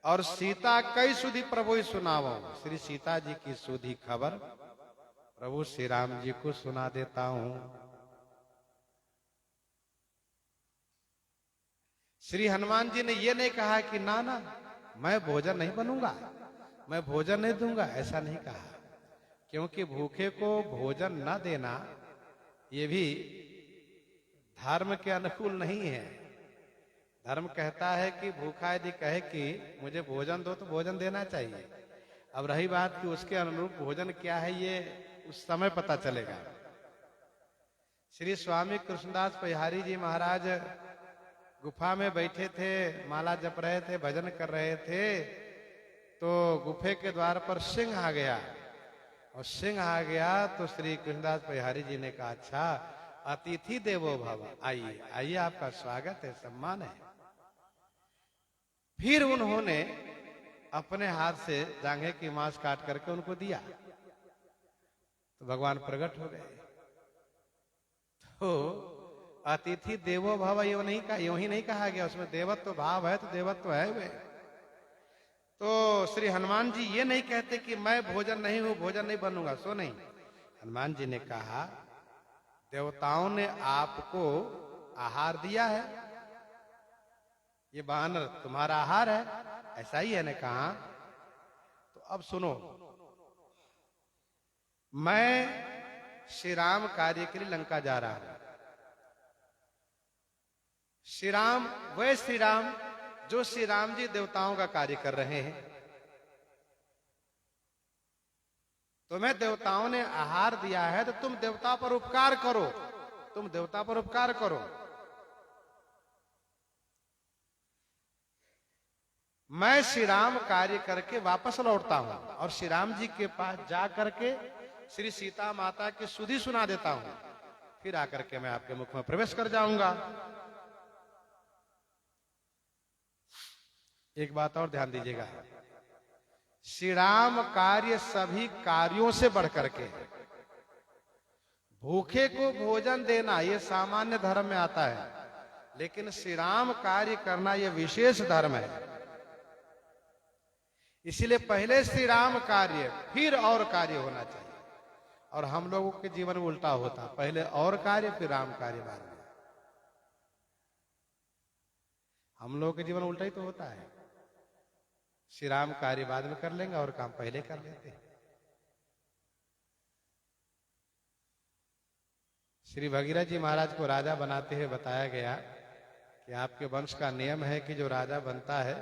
A: और सीता कई सुधी प्रभु ही सुनावो, श्री सीता जी की सुधी खबर प्रभु श्री राम जी को सुना देता हूं। श्री हनुमान जी ने यह नहीं कहा कि ना ना मैं भोजन नहीं बनूंगा, मैं भोजन नहीं दूंगा, ऐसा नहीं कहा, क्योंकि भूखे को भोजन न देना ये भी धर्म के अनुकूल नहीं है। धर्म कहता है कि भूखा यदि कहे कि मुझे भोजन दो तो भोजन देना चाहिए। अब रही बात कि उसके अनुरूप भोजन क्या है, ये उस समय पता चलेगा। श्री स्वामी कृष्णदास परिहारी जी महाराज गुफा में बैठे थे, माला जप रहे थे, भजन कर रहे थे, तो गुफे के द्वार पर सिंह आ गया, और सिंह आ गया तो श्री कृष्णदास परिहारी जी ने कहा, अच्छा अतिथि देवो भव, आइए आइए, आपका स्वागत है, सम्मान है। फिर उन्होंने अपने हाथ से जांघे की मांस काट करके उनको दिया, तो भगवान प्रकट हो गए। तो अतिथि देवो भव यूं ही नहीं कहा गया, उसमें देवत्व भाव है तो देवत्व है वे। तो श्री हनुमान जी ये नहीं कहते कि मैं भोजन नहीं हूं, भोजन नहीं बनूंगा, सो नहीं। हनुमान जी ने कहा, देवताओं ने आपको आहार दिया है, ये वानर तुम्हारा आहार है, ऐसा ही है ने कहा। तो अब सुनो, मैं श्री राम कार्य के लिए लंका जा रहा हूं, श्री राम, वे श्री राम जो श्री राम जी देवताओं का कार्य कर रहे हैं। तुम्हें देवताओं ने आहार दिया है तो तुम देवता पर उपकार करो, तुम देवता पर उपकार करो। मैं श्री राम कार्य करके वापस लौटता हूं और श्री राम जी के पास जा करके श्री सीता माता की सुधि सुना देता हूं, फिर आकर के मैं आपके मुख में प्रवेश कर जाऊंगा। एक बात और ध्यान दीजिएगा, श्री राम कार्य सभी कार्यों से बढ़कर के। भूखे को भोजन देना यह सामान्य धर्म में आता है, लेकिन श्री राम कार्य करना यह विशेष धर्म है। इसीलिए पहले श्री राम कार्य फिर और कार्य होना चाहिए, और हम लोगों के जीवन में उल्टा होता, पहले और कार्य फिर राम कार्य बाद में। हम लोगों के जीवन उल्टा ही तो होता है, श्री राम कार्य बाद में कर लेंगे और काम पहले कर लेते हैं। श्री भगीरथ जी महाराज को राजा बनाते हुए बताया गया कि आपके वंश का नियम है कि जो राजा बनता है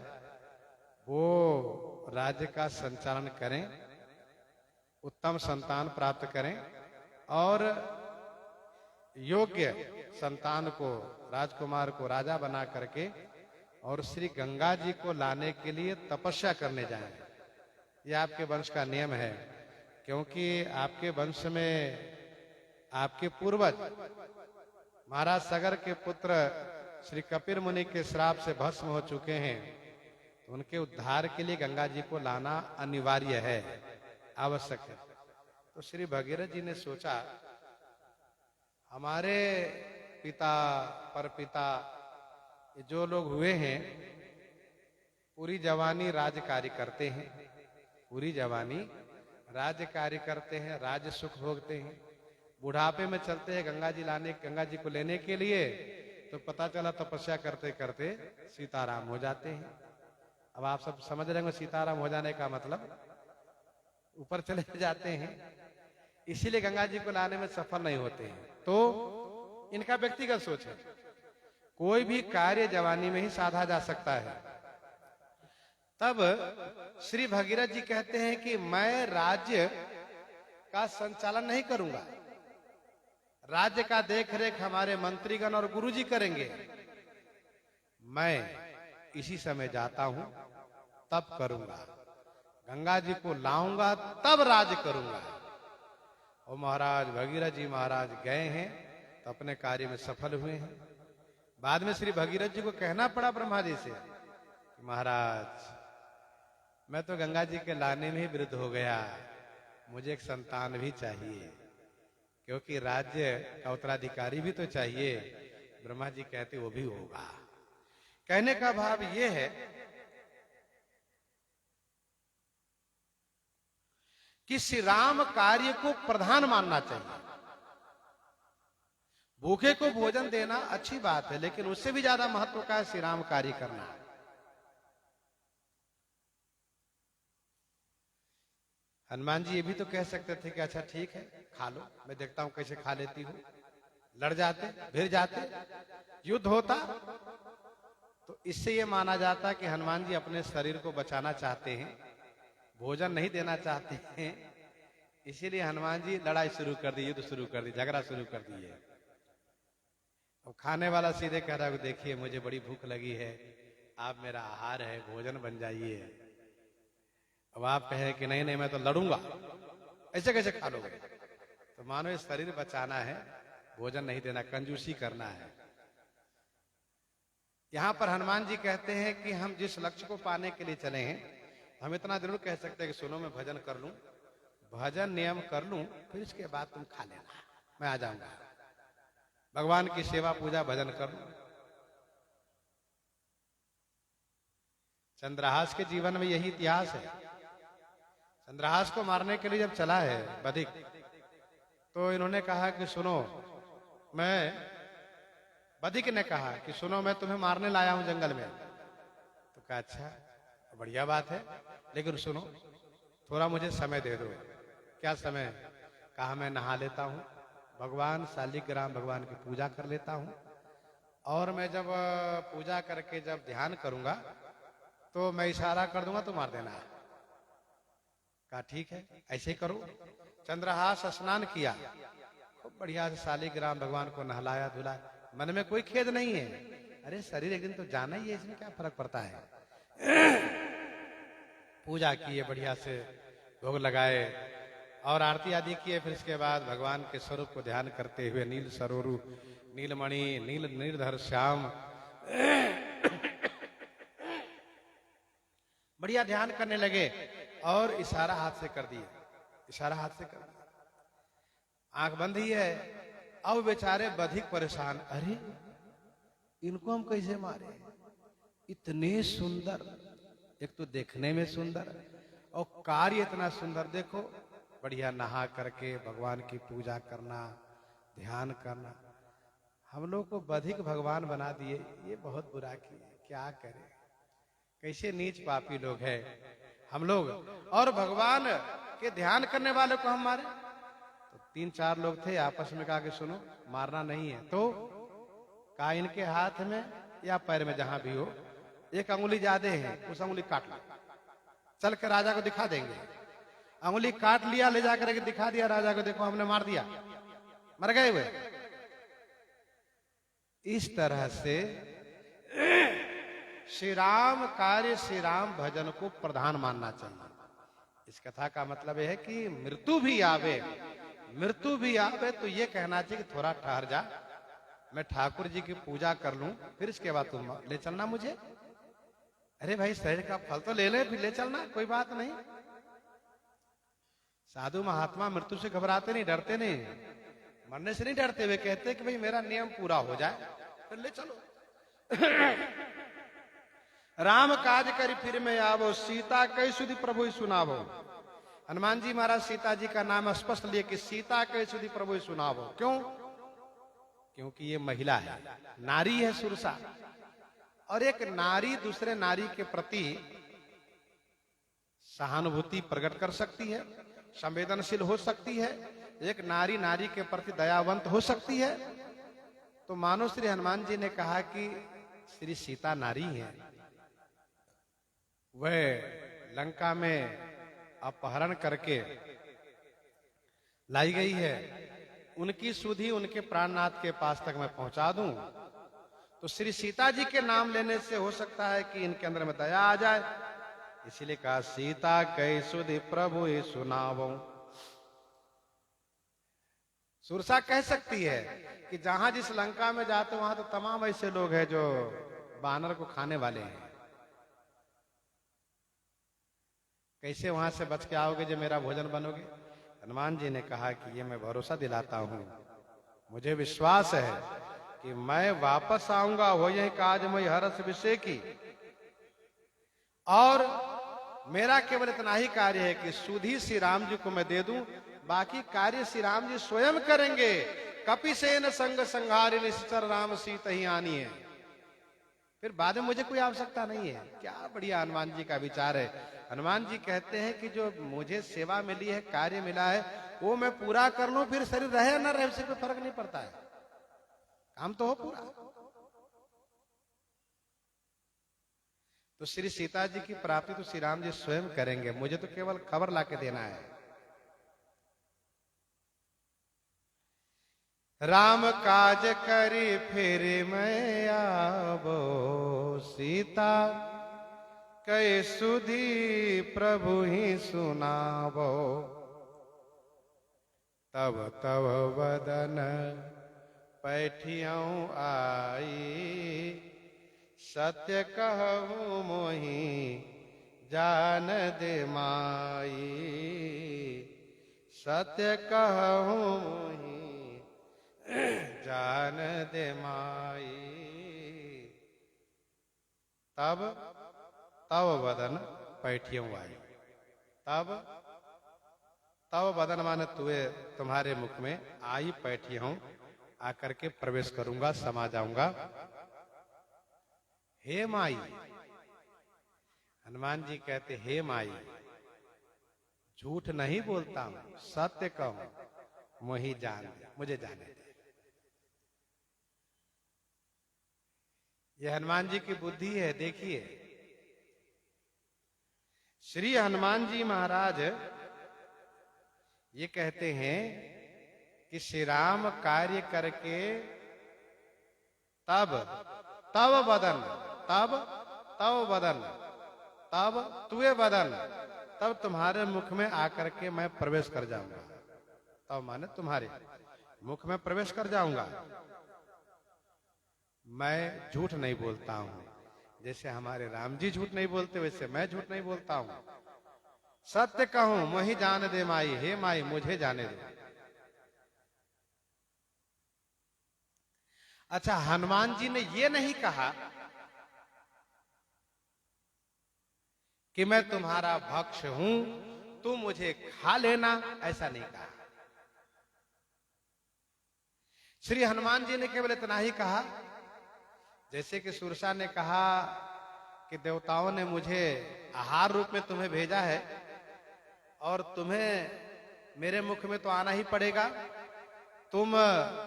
A: वो राज्य का संचालन करें, उत्तम संतान प्राप्त करें और योग्य संतान को, राजकुमार को राजा बना करके और श्री गंगा जी को लाने के लिए तपस्या करने जाएं। ये आपके वंश का नियम है, क्योंकि आपके वंश में आपके पूर्वज महाराज सगर के पुत्र श्री कपिल मुनि के श्राप से भस्म हो चुके हैं, तो उनके उद्धार के लिए गंगा जी को लाना अनिवार्य है, आवश्यक है। तो श्री भगीरथ जी ने सोचा, हमारे पिता परपिता जो लोग हुए हैं पूरी जवानी राज कार्य करते हैं, पूरी जवानी राज कार्य करते हैं, राज सुख भोगते हैं, बुढ़ापे में चलते हैं गंगा जी को लेने के लिए, तो पता चला तपस्या करते करते सीताराम हो जाते हैं। अब आप सब समझ रहे होंगे सीताराम हो जाने का मतलब ऊपर चले जाते हैं, इसीलिए गंगा जी को लाने में सफल नहीं होते हैं। तो इनका व्यक्तिगत सोच है, कोई भी कार्य जवानी में ही साधा जा सकता है। तब श्री भगीरथ जी कहते हैं कि मैं राज्य का संचालन नहीं करूंगा, राज्य का देखरेख हमारे मंत्रीगण और गुरुजी करेंगे, मैं इसी समय जाता हूं तब करूंगा, गंगा जी को लाऊंगा तब राज करूंगा। और महाराज भगीरथ जी महाराज गए हैं तो अपने कार्य में सफल हुए हैं। बाद में श्री भगीरथ जी को कहना पड़ा ब्रह्मा जी से, महाराज मैं तो गंगा जी के लाने में ही वृद्ध हो गया, मुझे एक संतान भी चाहिए, क्योंकि राज्य का उत्तराधिकारी भी तो चाहिए। ब्रह्मा जी कहते वो भी होगा। कहने का भाव ये है कि श्री राम कार्य को प्रधान मानना चाहिए। भूखे को भोजन देना अच्छी बात है, लेकिन उससे भी ज्यादा महत्व का श्री राम कार्य करना। हनुमान जी ये भी तो कह सकते थे कि अच्छा ठीक है खा लो, मैं देखता हूं कैसे खा लेती हूं। लड़ जाते, भिड़ जाते, युद्ध होता, तो इससे ये माना जाता कि हनुमान जी अपने शरीर को बचाना चाहते हैं, भोजन नहीं देना चाहते हैं, इसीलिए हनुमान जी लड़ाई शुरू कर दी, युद्ध शुरू कर दी, झगड़ा शुरू कर दिए। अब खाने वाला सीधे कह रहा है देखिए मुझे बड़ी भूख लगी है, आप मेरा आहार है, भोजन बन जाइए। अब आप कहे कि नहीं नहीं मैं तो लड़ूंगा, ऐसे कैसे खा लोगे? तो मानो ये शरीर बचाना है, भोजन नहीं देना, कंजूसी करना है। यहां पर हनुमान जी कहते हैं कि हम जिस लक्ष्य को पाने के लिए चले हैं, हम इतना जरूर कह सकते हैं कि सुनो मैं भजन कर लूं, भजन नियम कर लूं, फिर इसके बाद तुम खा लेना, मैं आ जाऊंगा, भगवान की सेवा पूजा भजन कर लूं। चंद्रहास के जीवन में यही इतिहास है। चंद्रहास को मारने के लिए जब चला है बधिक, तो इन्होंने कहा कि सुनो, मैं बधिक ने कहा कि सुनो मैं तुम्हें मारने लाया हूं जंगल में। तो कहा अच्छा बढ़िया बात है, लेकिन सुनो थोड़ा मुझे समय दे दो। क्या समय? कहा मैं नहा लेता हूं, भगवान शालिग्राम भगवान की पूजा कर लेता हूं, और मैं जब पूजा करके जब ध्यान करूंगा तो मैं इशारा कर दूंगा तो मार देना। कहा ठीक है ऐसे ही करो। चंद्रहास स्नान किया, खूब बढ़िया से शालिग्राम भगवान को नहलाया धुलाया, मन में कोई खेद नहीं है। अरे शरीर एक दिन तो जाना ही है, इसमें क्या फर्क पड़ता है। पूजा किए बढ़िया से, भोग लगाए और आरती आदि किए। फिर इसके बाद भगवान के स्वरूप को ध्यान करते हुए नील सरोरु नीलमणि नील निर्धर श्याम बढ़िया ध्यान करने लगे और इशारा हाथ से कर दिए, इशारा हाथ से कर दिया। आंख बंद ही है। अब बेचारे बधिक परेशान, अरे इनको हम कैसे मारे, इतने सुंदर, एक तो देखने में सुंदर और कार्य इतना सुंदर। देखो बढ़िया नहा करके भगवान की पूजा करना, ध्यान करना, हम लोग को बधिक भगवान बना दिए। ये बहुत बुरा किए, क्या करें, कैसे नीच पापी लोग हैं हम लोग। और भगवान के ध्यान करने वाले को हम मारे। तो 3-4 लोग थे, आपस में कहा कि सुनो मारना नहीं है। तो कहा इनके हाथ में या पैर में जहां भी हो एक अंगुली ज्यादा है, उस अंगुली काट लो, चल के राजा को दिखा देंगे। अंगुली काट लिया, ले जाकर के दिखा दिया राजा को, देखो हमने मार दिया, मर गए हुए। इस तरह से श्री राम कार्य श्री राम भजन को प्रधान मानना चाहिए। इस कथा का मतलब यह है कि मृत्यु भी आवे, मृत्यु भी आवे तो ये कहना चाहिए कि थोड़ा ठहर जा, मैं ठाकुर जी की पूजा कर लूं, फिर इसके बाद तुम ले चलना मुझे। अरे भाई शरीर का फल तो ले ले, फिर ले चलना, कोई बात नहीं। साधु महात्मा मृत्यु से घबराते नहीं, डरते नहीं, मरने से नहीं डरते। वे कहते कि भाई मेरा नियम पूरा हो जाए फिर ले चलो। राम काज करी फिर में आवो, सीता कई सुधि प्रभु ही सुनावो। हनुमान जी महाराज सीता जी का नाम स्पष्ट लिए कि सीता कई सुधि प्रभु ही सुनावो। क्यों? क्योंकि ये महिला है, नारी है सुरसा, और एक नारी दूसरे नारी के प्रति सहानुभूति प्रकट कर सकती है, संवेदनशील हो सकती है, एक नारी नारी के प्रति दयावंत हो सकती है। तो मानो श्री हनुमान जी ने कहा कि श्री सीता नारी है, वह लंका में अपहरण करके लाई गई है, उनकी सुधि उनके प्राणनाथ के पास तक मैं पहुंचा दूं तो श्री सीता जी के नाम लेने से हो सकता है कि इनके अंदर में दया आ जाए। इसीलिए कहा सीता कई सुधि प्रभु ही सुनावो। सुरसा कह सकती है कि जहां जिस लंका में जाते वहां तो तमाम ऐसे लोग हैं जो बानर को खाने वाले हैं, कैसे वहां से बच के आओगे जो मेरा भोजन बनोगे। हनुमान जी ने कहा कि ये मैं भरोसा दिलाता हूं, मुझे विश्वास है कि मैं वापस आऊंगा, हो यही काज मैं हरस विषय की, और मेरा केवल इतना ही कार्य है कि सुधि श्री राम जी को मैं दे दूं, बाकी कार्य श्री राम जी स्वयं करेंगे। कपिसेन संग संहारि निश्चर राम सीता ही आनी है, फिर बाद में मुझे कोई आवश्यकता नहीं है। क्या बढ़िया हनुमान जी का विचार है। हनुमान जी कहते हैं कि जो मुझे सेवा मिली है, कार्य मिला है, वो मैं पूरा कर लूं, फिर शरीर रहे या न रहे उससे कोई फर्क नहीं पड़ता है, काम तो हो पूरा। तो श्री सीता जी की प्राप्ति तो श्री राम जी स्वयं करेंगे, मुझे तो केवल खबर लाके देना है। राम काज करी फिर मैं आवो, सीता कई सुधि प्रभु ही सुनावो। तब तब वदन पैठियों आई, सत्य कहूँ मोहि जान दे माई। सत्य कहूँ मोहि जान दे माई। तब तब वदन पैठियों आई। तब तब वदन माने तुम्हारे मुख में आई पैठियों, आकर के प्रवेश करूंगा, समा जाऊंगा। हे माई, हनुमान जी कहते हे माई, झूठ नहीं बोलता हूं, सत्य कहूं, मुझे जान दे, मुझे जाने दे। यह हनुमान जी की बुद्धि है। देखिए, श्री हनुमान जी महाराज ये कहते हैं कि श्री राम कार्य करके तब तब बदन, तब बदन, तब तुए बदन, तब तुम्हारे मुख में आकर के मैं प्रवेश कर जाऊंगा। तब माने तुम्हारे मुख में प्रवेश कर जाऊंगा। मैं झूठ नहीं बोलता हूं, जैसे हमारे राम जी झूठ नहीं बोलते वैसे मैं झूठ नहीं बोलता हूं। सत्य कहूं मोहि जान दे माई, हे माई मुझे जाने दो। अच्छा, हनुमान जी ने ये नहीं कहा कि मैं तुम्हारा भक्ष हूं, तुम मुझे खा लेना, ऐसा नहीं कहा। श्री हनुमान जी ने केवल इतना ही कहा, जैसे कि सुरसा ने कहा कि देवताओं ने मुझे आहार रूप में तुम्हें भेजा है और तुम्हें मेरे मुख में तो आना ही पड़ेगा। तुम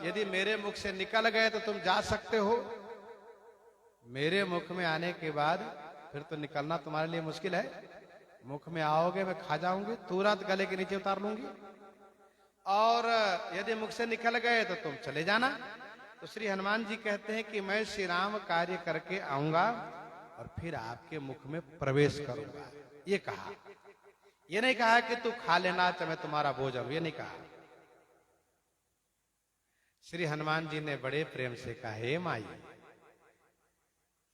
A: यदि मेरे मुख से निकल गए तो तुम जा सकते हो, मेरे मुख में आने के बाद फिर तो निकलना तुम्हारे लिए मुश्किल है। मुख में आओगे मैं खा जाऊंगी, तुरंत गले के नीचे उतार लूंगी, और यदि मुख से निकल गए तो तुम चले जाना। तो श्री हनुमान जी कहते हैं कि मैं श्री राम कार्य करके आऊंगा और फिर आपके मुख में प्रवेश करूंगा, ये कहा। ये नहीं कहा कि तू खा लेना चाहे मैं तुम्हारा भोजन हूं, ये नहीं कहा। श्री हनुमान जी ने बड़े प्रेम से कहा, हे माई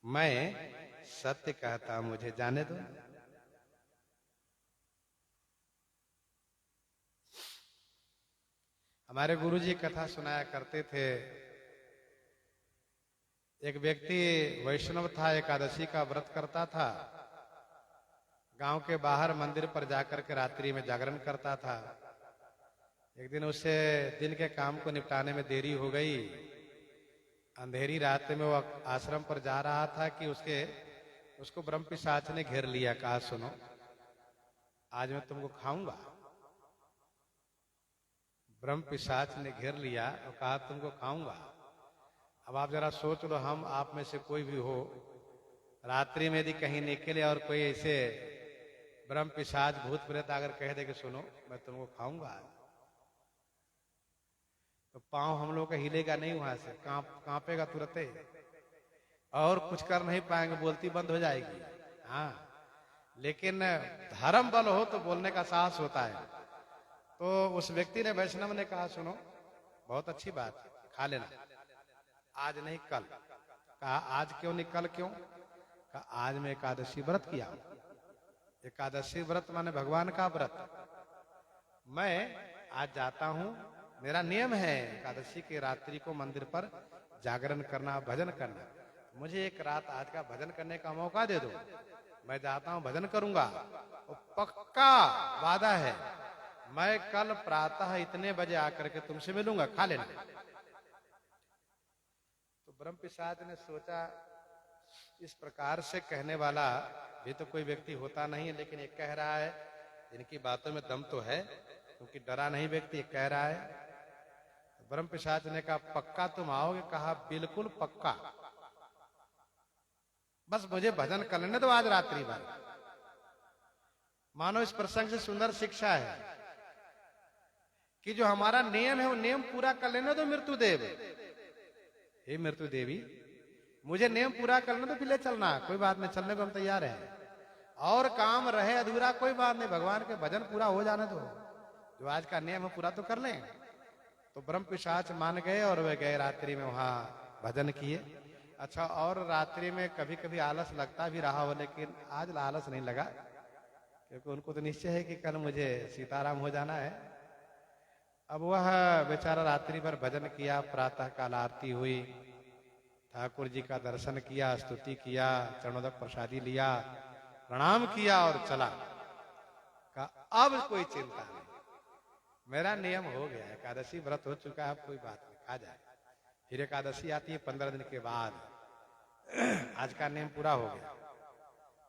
A: मैं सत्य कहता, मुझे जाने दो। हमारे गुरुजी कथा सुनाया करते थे। एक व्यक्ति वैष्णव था, एकादशी का व्रत करता था, गांव के बाहर मंदिर पर जाकर के रात्रि में जागरण करता था। एक दिन उसे दिन के काम को निपटाने में देरी हो गई। अंधेरी रात में वो आश्रम पर जा रहा था कि उसको ब्रह्म पिशाच ने घेर लिया। कहा, सुनो आज मैं तुमको खाऊंगा। ब्रह्म पिशाच ने घेर लिया और कहा तुमको खाऊंगा। अब आप जरा सोच लो, हम आप में से कोई भी हो, रात्रि में यदि कहीं निकले और कोई ऐसे ब्रह्म पिशाच भूत प्रेत अगर कह दे कि सुनो मैं तुमको खाऊंगा, तो पांव हम लोग का हिलेगा नहीं, वहां से कांपेगा तुरंत और कुछ कर नहीं पाएंगे, बोलती बंद हो जाएगी। हाँ, लेकिन धर्म बल हो तो बोलने का साहस होता है। तो उस व्यक्ति ने, वैष्णव ने कहा, सुनो बहुत अच्छी बात, खा लेना, आज नहीं कल। कहा, आज क्यों नहीं कल क्यों? कहा, आज मैं एकादशी व्रत किया। एकादशी व्रत माने भगवान का व्रत। मैं आज जाता हूं, मेरा नियम है एकादशी की रात्रि को मंदिर पर जागरण करना, भजन करना। मुझे एक रात आज का भजन करने का मौका दे दो, मैं जाता हूं, भजन करूंगा। और पक्का वादा है, मैं कल प्रातः इतने बजे आकर के तुमसे मिलूंगा, खा लेना। तो ब्रह्म पिशाच ने सोचा इस प्रकार से कहने वाला भी तो कोई व्यक्ति होता नहीं है, लेकिन एक कह रहा है, इनकी बातों में दम तो है, क्योंकि डरा नहीं व्यक्ति, एक कह रहा है। ब्रह्म पिशाच ने कहा, पक्का तुम आओगे? कहा, बिल्कुल पक्का, बस मुझे भजन कर लेने दो आज रात्रि भर। मानो इस प्रसंग से सुंदर शिक्षा है कि जो हमारा नियम है वो नियम पूरा कर लेने दो मृत्युदेव। हे मृत्यु देवी, मुझे नियम पूरा करना तो फिर ले चलना, कोई बात नहीं, चलने को हम तैयार हैं। और काम रहे अधूरा कोई बात नहीं, भगवान के भजन पूरा हो जाने दो, जो आज का नियम है पूरा तो कर लें। तो ब्रह्म पिशाच मान गए और वे गए रात्रि में वहां भजन किए। अच्छा, और रात्रि में कभी कभी आलस लगता भी रहा हो, लेकिन आज आलस नहीं लगा, क्योंकि उनको तो निश्चय है कि कल मुझे सीताराम हो जाना है। अब वह बेचारा रात्रि भर भजन किया, प्रातः काल आरती हुई, ठाकुर जी का दर्शन किया, स्तुति किया, चरणोदक प्रसादी लिया, प्रणाम किया और चला। कहा, अब कोई चिंता नहीं, मेरा नियम हो गया, एकादशी व्रत हो चुका है, अब कोई बात नहीं, खा जाए। फिर एकादशी आती है 15 दिन के बाद, आज का नियम पूरा हो गया।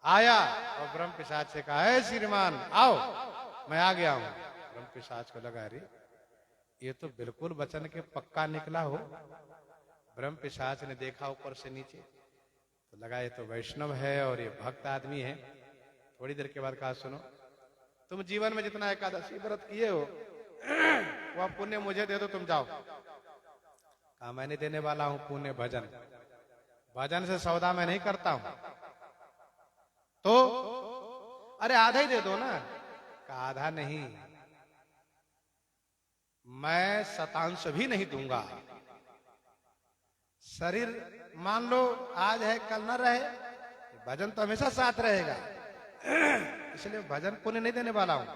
A: आया और ब्रह्म पिशाच से कहा, हे श्रीमान आओ, मैं आ गया हूं। ब्रह्म पिशाच को लगा, अरे ये तो बिल्कुल वचन के पक्का निकला हो। ब्रह्म पिशाच ने देखा ऊपर से नीचे, तो लगा ये तो वैष्णव है और ये भक्त आदमी है। थोड़ी देर के बाद कहा, सुनो, तुम जीवन में जितना एकादशी व्रत किए हो वह पुण्य मुझे दे दो, तुम जाओ। कहा, मैं नहीं देने वाला हूं पुण्य, भजन। भजन से सौदा मैं नहीं करता हूं। तो अरे आधा ही दे दो ना। कहा, आधा नहीं, मैं शतांश भी नहीं दूंगा। शरीर मान लो आज है कल न रहे, भजन तो हमेशा साथ रहेगा, इसलिए भजन पुण्य नहीं देने वाला हूं।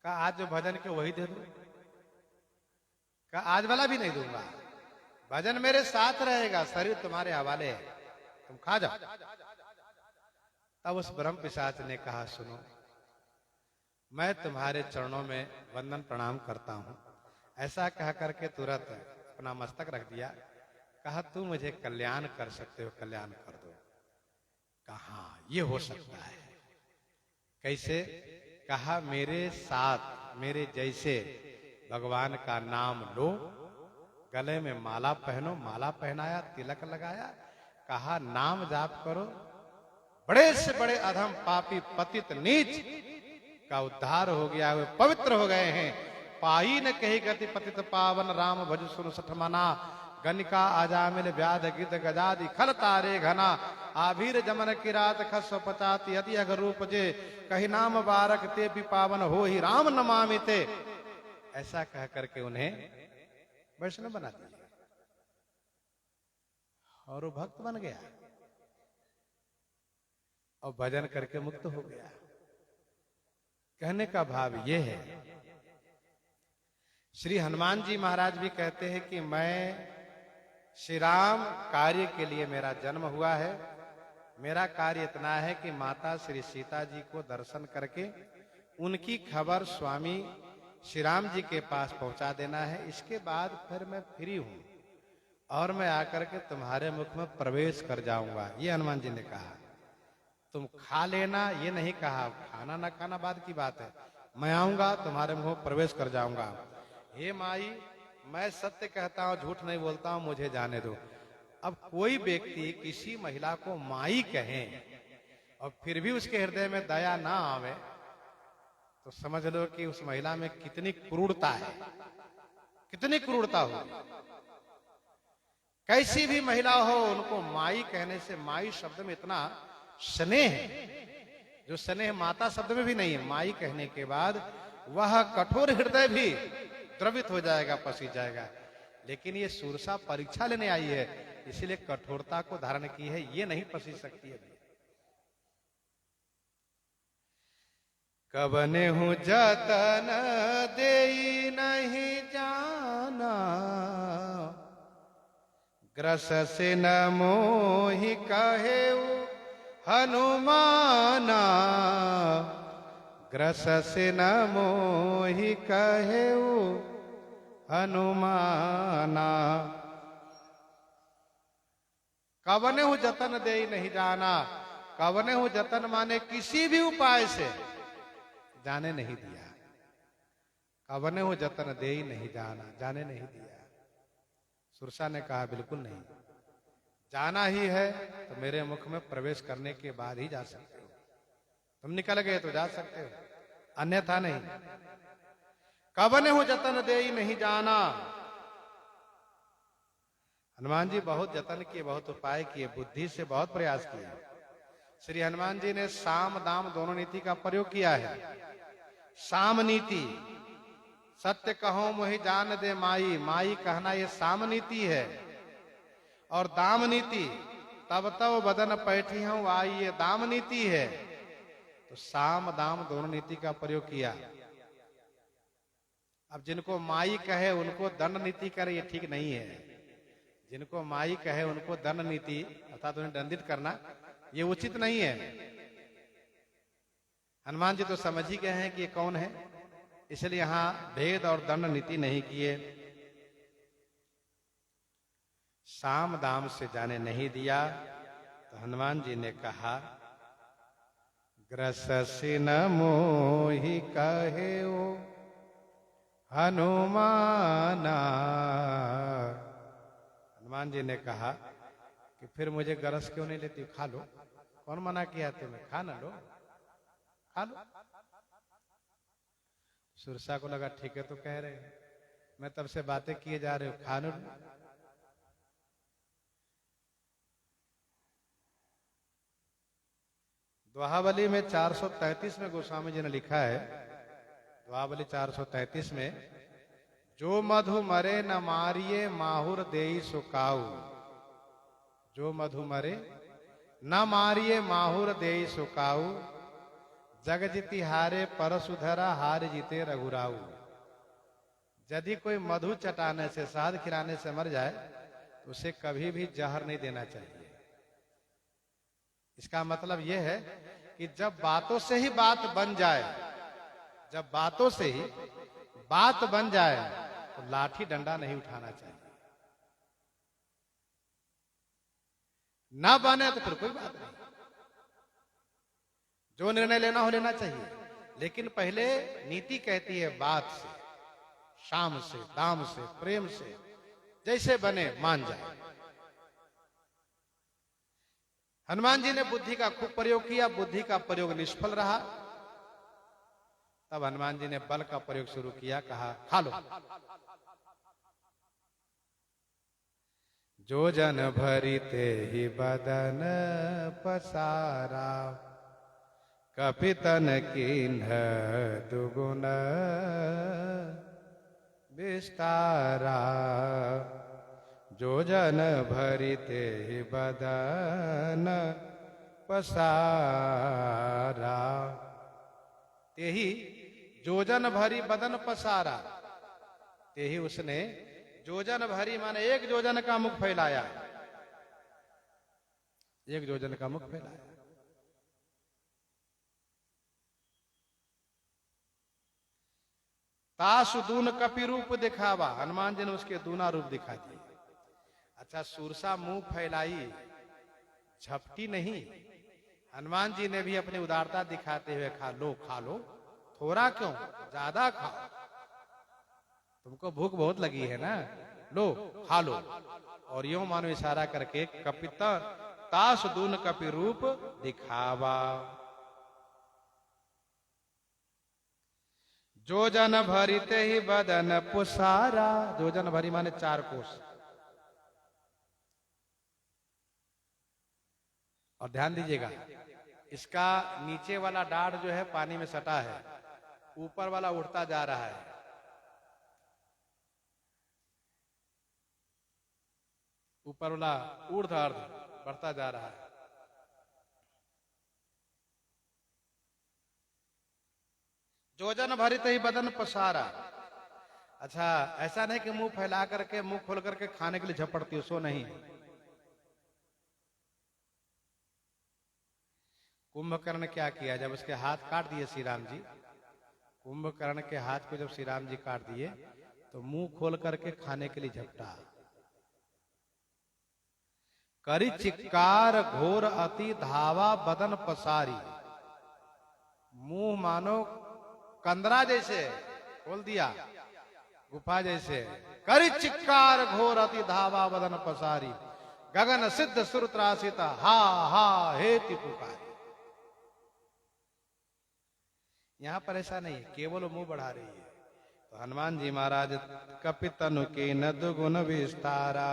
A: कहा, आज जो भजन के वही दे दो। कहा, आज वाला भी नहीं दूंगा, भजन मेरे साथ रहेगा, शरीर तुम्हारे हवाले है, तुम खा जाओ। तब उस ब्रह्म पिशाच ने कहा, सुनो, मैं तुम्हारे चरणों में वंदन प्रणाम करता हूं। ऐसा कह करके तुरंत अपना मस्तक रख दिया। कहा, तू मुझे कल्याण कर सकते हो, कल्याण कर दो। कहा, ये हो सकता है। कैसे? कहा, मेरे साथ मेरे जैसे भगवान का नाम लो, गले में माला पहनो, माला पहनाया, तिलक लगाया, कहा नाम जाप करो, बड़े से बड़े अधम पापी पतित नीच का उद्धार हो गया, वे पवित्र हो गए हैं। पाई न कही गति पतित पावन, राम भज सुन सठ मना। गनिका आजामिल व्याध गिद गजादि खल तारे घना, आभीर जमन की रात खस पचाती अति अघ रूप जे, कही नाम बारक ते भी पावन हो ही राम नमामि ते। ऐसा कह करके उन्हें वैष्णव बना दिया और वो भक्त बन गया और भजन करके मुक्त हो गया। कहने का भाव ये है, श्री हनुमान जी महाराज भी कहते हैं कि मैं श्री राम कार्य के लिए मेरा जन्म हुआ है। मेरा कार्य इतना है कि माता श्री सीता जी को दर्शन करके उनकी खबर स्वामी श्री राम जी के पास पहुंचा देना है। इसके बाद फिर मैं फ्री हूं और मैं आकर के तुम्हारे मुख में प्रवेश कर जाऊंगा। ये हनुमान जी ने कहा। तुम खा लेना ये नहीं कहा, खाना ना खाना बाद की बात है। मैं आऊंगा तुम्हारे मुंह में प्रवेश कर जाऊंगा। हे माई, मैं सत्य कहता हूं, झूठ नहीं बोलता हूं, मुझे जाने दो। अब कोई व्यक्ति किसी महिला को माई कहे और फिर भी उसके हृदय में दया ना आवे तो समझ लो कि उस महिला में कितनी क्रूरता है, कितनी क्रूरता हो। कैसी भी महिला हो, उनको माई कहने से, माई शब्द में इतना स्नेह है जो स्नेह माता शब्द में भी नहीं है। माई कहने के बाद वह कठोर हृदय भी द्रवित हो जाएगा, पसी जाएगा। लेकिन ये सुरसा परीक्षा लेने आई है, इसलिए कठोरता को धारण की है, ये नहीं पसी सकती है। कबने हूं जतन देई नहीं जाना, ग्रस से न मोहि कहे हनुमाना, ग्रस से न मोहि कहे हनुमाना। कवने हूं जतन दे नहीं जाना, कवने हूं जतन माने किसी भी उपाय से जाने नहीं दिया। कवने हूं जतन दे नहीं जाना, जाने नहीं दिया। सुरसा ने कहा बिल्कुल नहीं, जाना ही है तो मेरे मुख में प्रवेश करने के बाद ही जा सकते हो। तुम निकल गए तो जा सकते हो, अन्यथा नहीं। कवने हूं जतन दे नहीं जाना। हनुमान जी बहुत जतन किए, बहुत उपाय किए, बुद्धि से बहुत प्रयास किए। श्री हनुमान जी ने साम दाम दोनों नीति का प्रयोग किया है। साम नीति, सत्य कहो मोहि जान दे माई, माई कहना ये साम नीति है। और दाम नीति, तब तब बदन पैठी हूं आई, ये दाम नीति है। तो साम दाम दोनों नीति का प्रयोग किया। अब जिनको माई कहे उनको दंड नीति करे, ये ठीक नहीं है। जिनको माई कहे उनको दंड नीति अर्थात उन्हें दंडित करना, ये उचित नहीं है। हनुमान जी तो समझ ही गए हैं कि ये कौन है, इसलिए यहां भेद और दंड नीति नहीं किए। साम दाम से जाने नहीं दिया तो हनुमान जी ने कहा, ग्रससि न मोहि कहे हनुमाना। हनुमान जी ने कहा, कि फिर मुझे गरज क्यों नहीं लेती, खा लो, कौन मना किया तुम्हें, खा ना लो, खा लो। सुरसा को लगा ठीक है तो कह रहे हैं, मैं तब से बातें किए जा रहे हो, खा लो। दोहावली में 433 में गोस्वामी जी ने लिखा है, दोहावली 433 में, जो मधु मरे न मारिये माहुर देई सुकाऊ, जो मधु मरे न मारिये माहुर देई सुकाऊ, जग जीति हारे परसुधरा हार जीते रघुराऊ। यदि कोई मधु चटाने से, शहद खिलाने से मर जाए तो उसे कभी भी जहर नहीं देना चाहिए। इसका मतलब यह है कि जब बातों से ही बात बन जाए, जब बातों से ही बात बन जाए तो लाठी डंडा नहीं उठाना चाहिए। ना बने तो फिर कोई बात नहीं, जो निर्णय लेना हो लेना चाहिए, लेकिन पहले नीति कहती है बात से, शाम से, दाम से, प्रेम से, जैसे बने मान जाए। हनुमान जी ने बुद्धि का खूब प्रयोग किया, बुद्धि का प्रयोग निष्फल रहा। तब हनुमान जी ने बल का प्रयोग शुरू किया, कहा खा लो। जो जन भरी ते ही बदन पसारा, कपितन कीन्ह दुगुन विस्तारा। जो जन भरी ते ही बदन पसारा, ते ही जोजन भरी बदन पसारा, ते ही उसने जोजन भरी माने एक जोजन का मुख फैलाया, एक जोजन का मुख फैलाया। तासु दून कपि रूप दिखावा, हनुमान जी ने उसके दूना रूप दिखा दिया। अच्छा, सुरसा मुंह फैलाई, झपटी नहीं। हनुमान जी ने भी अपनी उदारता दिखाते हुए खा लो, खा लो, थोड़ा क्यों, ज्यादा खाओ, तुमको भूख बहुत लगी है ना, लो खा लो। और यूं मानो इशारा करके कपिता तास दून कपि रूप दिखावा। जो जन भरिते ही बदन पुसारा, जो जन भरी माने 4 कोस। और ध्यान दीजिएगा, इसका नीचे वाला डाढ़ जो है पानी में सटा है, ऊपर वाला उड़ता जा रहा है। ऊपर वाला ऊर्ध्वाधर बढ़ता जा रहा है। जोजन भरित ही बदन पसारा। अच्छा, ऐसा नहीं कि मुंह फैला करके, मुंह खोल करके खाने के लिए झपटती हो, सो नहीं। कुंभकर्ण क्या किया, जब उसके हाथ काट दिए श्री राम जी, कुंभकर्ण के हाथ को जब श्री राम जी काट दिए तो मुंह खोल करके खाने के लिए झपटा। करी चिक्कार घोर अति धावा बदन पसारी, मुंह मानो कंदरा जैसे खोल दिया, गुफा जैसे। करी चिक्कार घोर अति धावा बदन पसारी, गगन सिद्ध सुर त्रासित हा हा हेति पुकारी। यहां पर ऐसा नहीं, केवल मुंह बढ़ा रही है। तो हनुमान जी महाराज कपितनु के न दुगुन विस्तारा,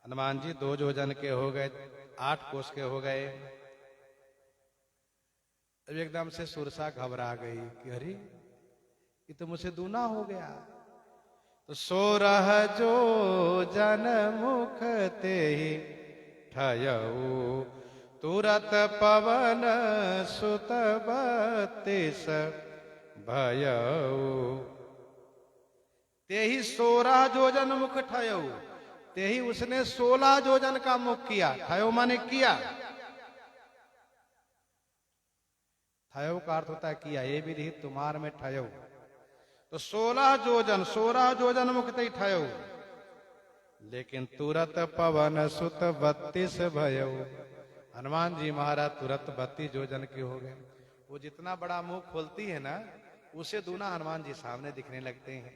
A: हनुमान जी 2 जोजन के हो गए, 8 कोस के हो गए। अब एकदम से सुरसा घबरा गई कि अरे ये तो मुझसे दूना हो गया। तो 16 जोजन मुख ते ही ठयऊ, तुरत पवन सुत 32 भयऊ। ते ही 16 जोजन मुख ठयऊ, ते ही उसने 16 जोजन का मुख किया। ठयो माने किया, ठयो का अर्थ होता है किया, ये भी नहीं तुम्हार में ठयो। तो 16 जोजन मुख ते ठयऊ, लेकिन तुरत पवन सुत 32 भयऊ। हनुमान जी महाराज तुरंत 32 जोजन के हो गए। वो जितना बड़ा मुंह खोलती है ना, उसे दूना हनुमान जी सामने दिखने लगते हैं।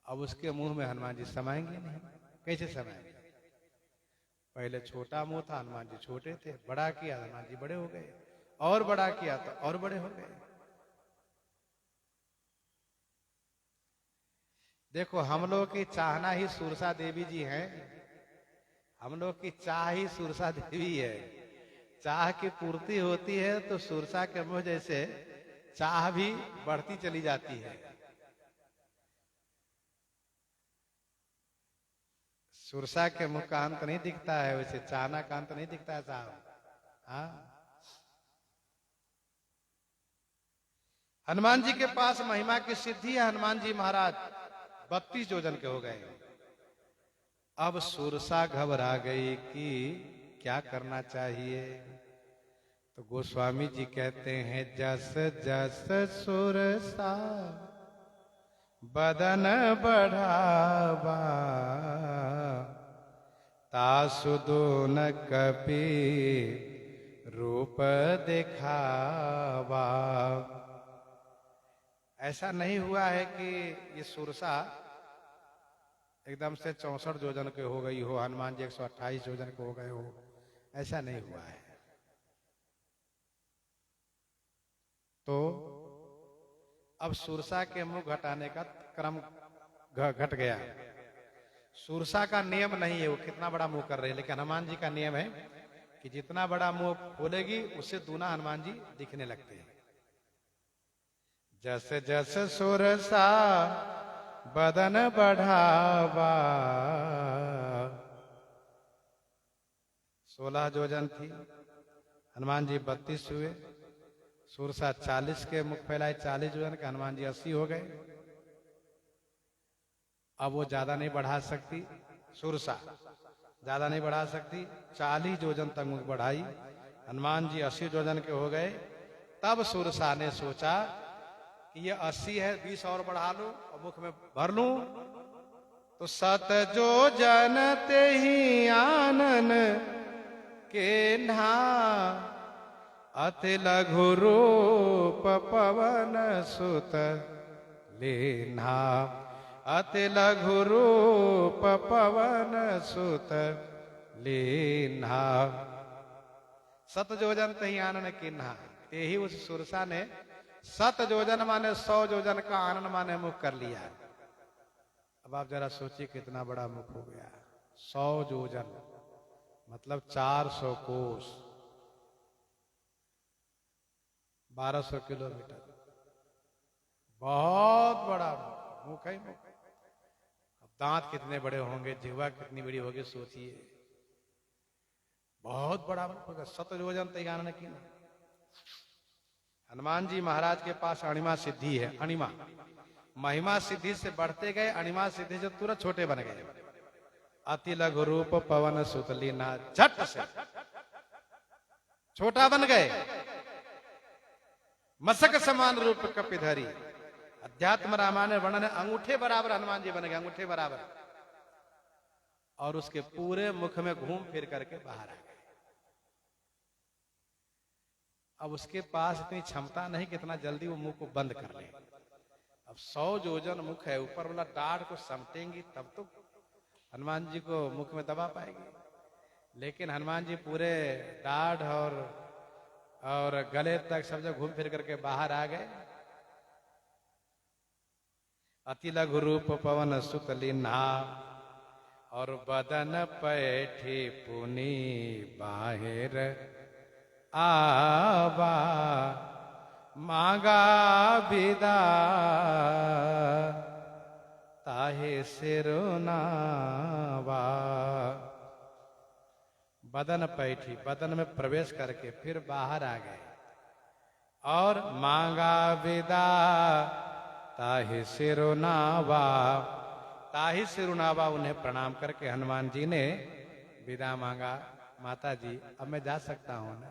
A: अब उसके मुंह में हनुमान जी समाएंगे नहीं, कैसे समाएंगे? पहले छोटा मुंह था, हनुमान जी छोटे थे, बड़ा किया हनुमान जी बड़े हो गए, और बड़ा किया तो और बड़े हो गए। देखो हम लोग की चाहना ही सुरसा देवी जी हैं, हम लोग की चाह ही सुरसा देवी है। चाह की पूर्ति होती है तो सुरसा के मुंह जैसे चाह भी बढ़ती चली जाती है। सुरसा के मुख का अंत नहीं दिखता है, वैसे चाहना का अंत नहीं दिखता है साहब। हाँ, हनुमान जी के पास महिमा की सिद्धि है। हनुमान जी महाराज 32 योजन के हो गए। अब सुरसा घबरा गई कि क्या करना चाहिए। तो गोस्वामी जी कहते हैं, जस जस सुरसा बदन बढ़ावा, तासु दोन कपि रूप दिखावा। ऐसा नहीं हुआ है कि ये सुरसा एकदम से 64 योजन के हो गई हो, हनुमान जी 128 योजन के हो गए हो, ऐसा नहीं हुआ है। तो अब सुरसा के मुंह घटाने का क्रम घट गया। सुरसा का नियम नहीं है वो कितना बड़ा मुंह कर रहे हैं, लेकिन हनुमान जी का नियम है कि जितना बड़ा मुंह खोलेगी उससे दूना हनुमान जी दिखने लगते हैं। जस जस सुरसा बदन बढ़ावा, 16 योजन थी, हनुमान जी 32 हुए। सुरसा 40 के मुख फैलाए, 40 योजन के, हनुमान जी 80 हो गए। अब वो ज्यादा नहीं बढ़ा सकती, सुरसा ज्यादा नहीं बढ़ा सकती, 40 योजन तक मुख बढ़ाई, हनुमान जी 80 योजन के हो गए। तब सुरसा ने सोचा कि ये 80 है, 20 और बढ़ा लो और मुख में भर लूं। तो 7 योजन ते ही आनन के ना, अति लघु रूप पवन सुत लीन्हा, अति लघु रूप पवन सुत लीन्हा। 7 योजन तही आनन किन्हा, ते ही उस सुरसा ने 7 योजन माने 100 योजन का आनन माने मुख कर लिया। अब आप जरा सोचिए कितना बड़ा मुख हो गया। 100 योजन मतलब 400 कोस, 1200 किलोमीटर, बहुत बड़ा मुख है मुख। अब दांत कितने बड़े होंगे, जिह्वा कितनी बड़ी होगी, सोचिए। बहुत बड़ा मुख होगा। 7 योजन तैयार की। हनुमान जी महाराज के पास अणिमा सिद्धि है। अणिमा महिमा सिद्धि से बढ़ते गए, अणिमा सिद्धि से तुरंत छोटे बन गए। अति लघु रूप पवन सुत लीन्हा, झट से छोटा बन गए। मसक समान रूप कपिधरी, अध्यात्म रामायण वर्णन, अंगूठे बराबर हनुमान जी बन गए, अंगूठे बराबर। और उसके पूरे मुख में घूम फिर करके बाहर आ गए। अब उसके पास इतनी क्षमता नहीं कितना जल्दी वो मुंह को बंद कर ले। अब 100 योजन मुख है, ऊपर वाला दाढ़ को समेटेंगी तब तो हनुमान जी को मुख में दबा पाएगी। लेकिन हनुमान जी पूरे दाढ़ और गले तक सब जगह घूम फिर करके बाहर आ गए। अति लघु रूप पवन सुत लीन्हा, और बदन पैठी पुनी बाहिर आवा, मांगा विदा ताहे सिरुनावा। बदन पैठी, बदन में प्रवेश करके फिर बाहर आ गए और मांगा विदा ताहि सिरुनावा। ताहि सिरुनावा, उन्हें प्रणाम करके हनुमान जी ने विदा मांगा। माता जी अब मैं जा सकता हूं ना।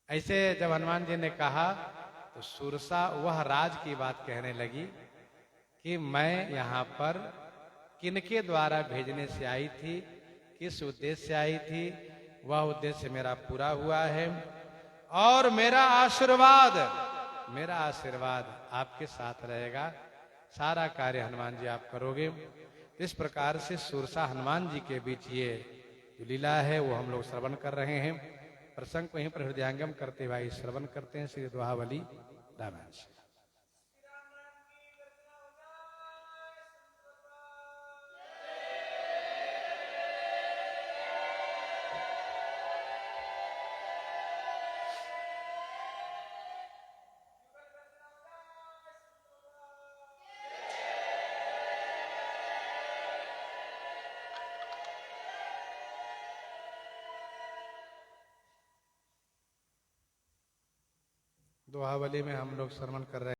A: ऐसे जब हनुमान जी ने कहा तो सुरसा वह राज की बात कहने लगी कि मैं यहाँ पर किनके द्वारा भेजने से आई थी, किस उद्देश्य से आई थी, वह उद्देश्य मेरा पूरा हुआ है और मेरा आशीर्वाद आपके साथ रहेगा। सारा कार्य हनुमान जी आप करोगे। इस प्रकार से सुरसा हनुमान जी के बीच ये जो लीला है वो हम लोग श्रवण कर रहे हैं। प्रसंग को यहीं पर हृदयांगम करते भाई श्रवण करते हैं श्री दोहावली रामायण से। दोहावली में हम लोग श्रवण कर रहे हैं।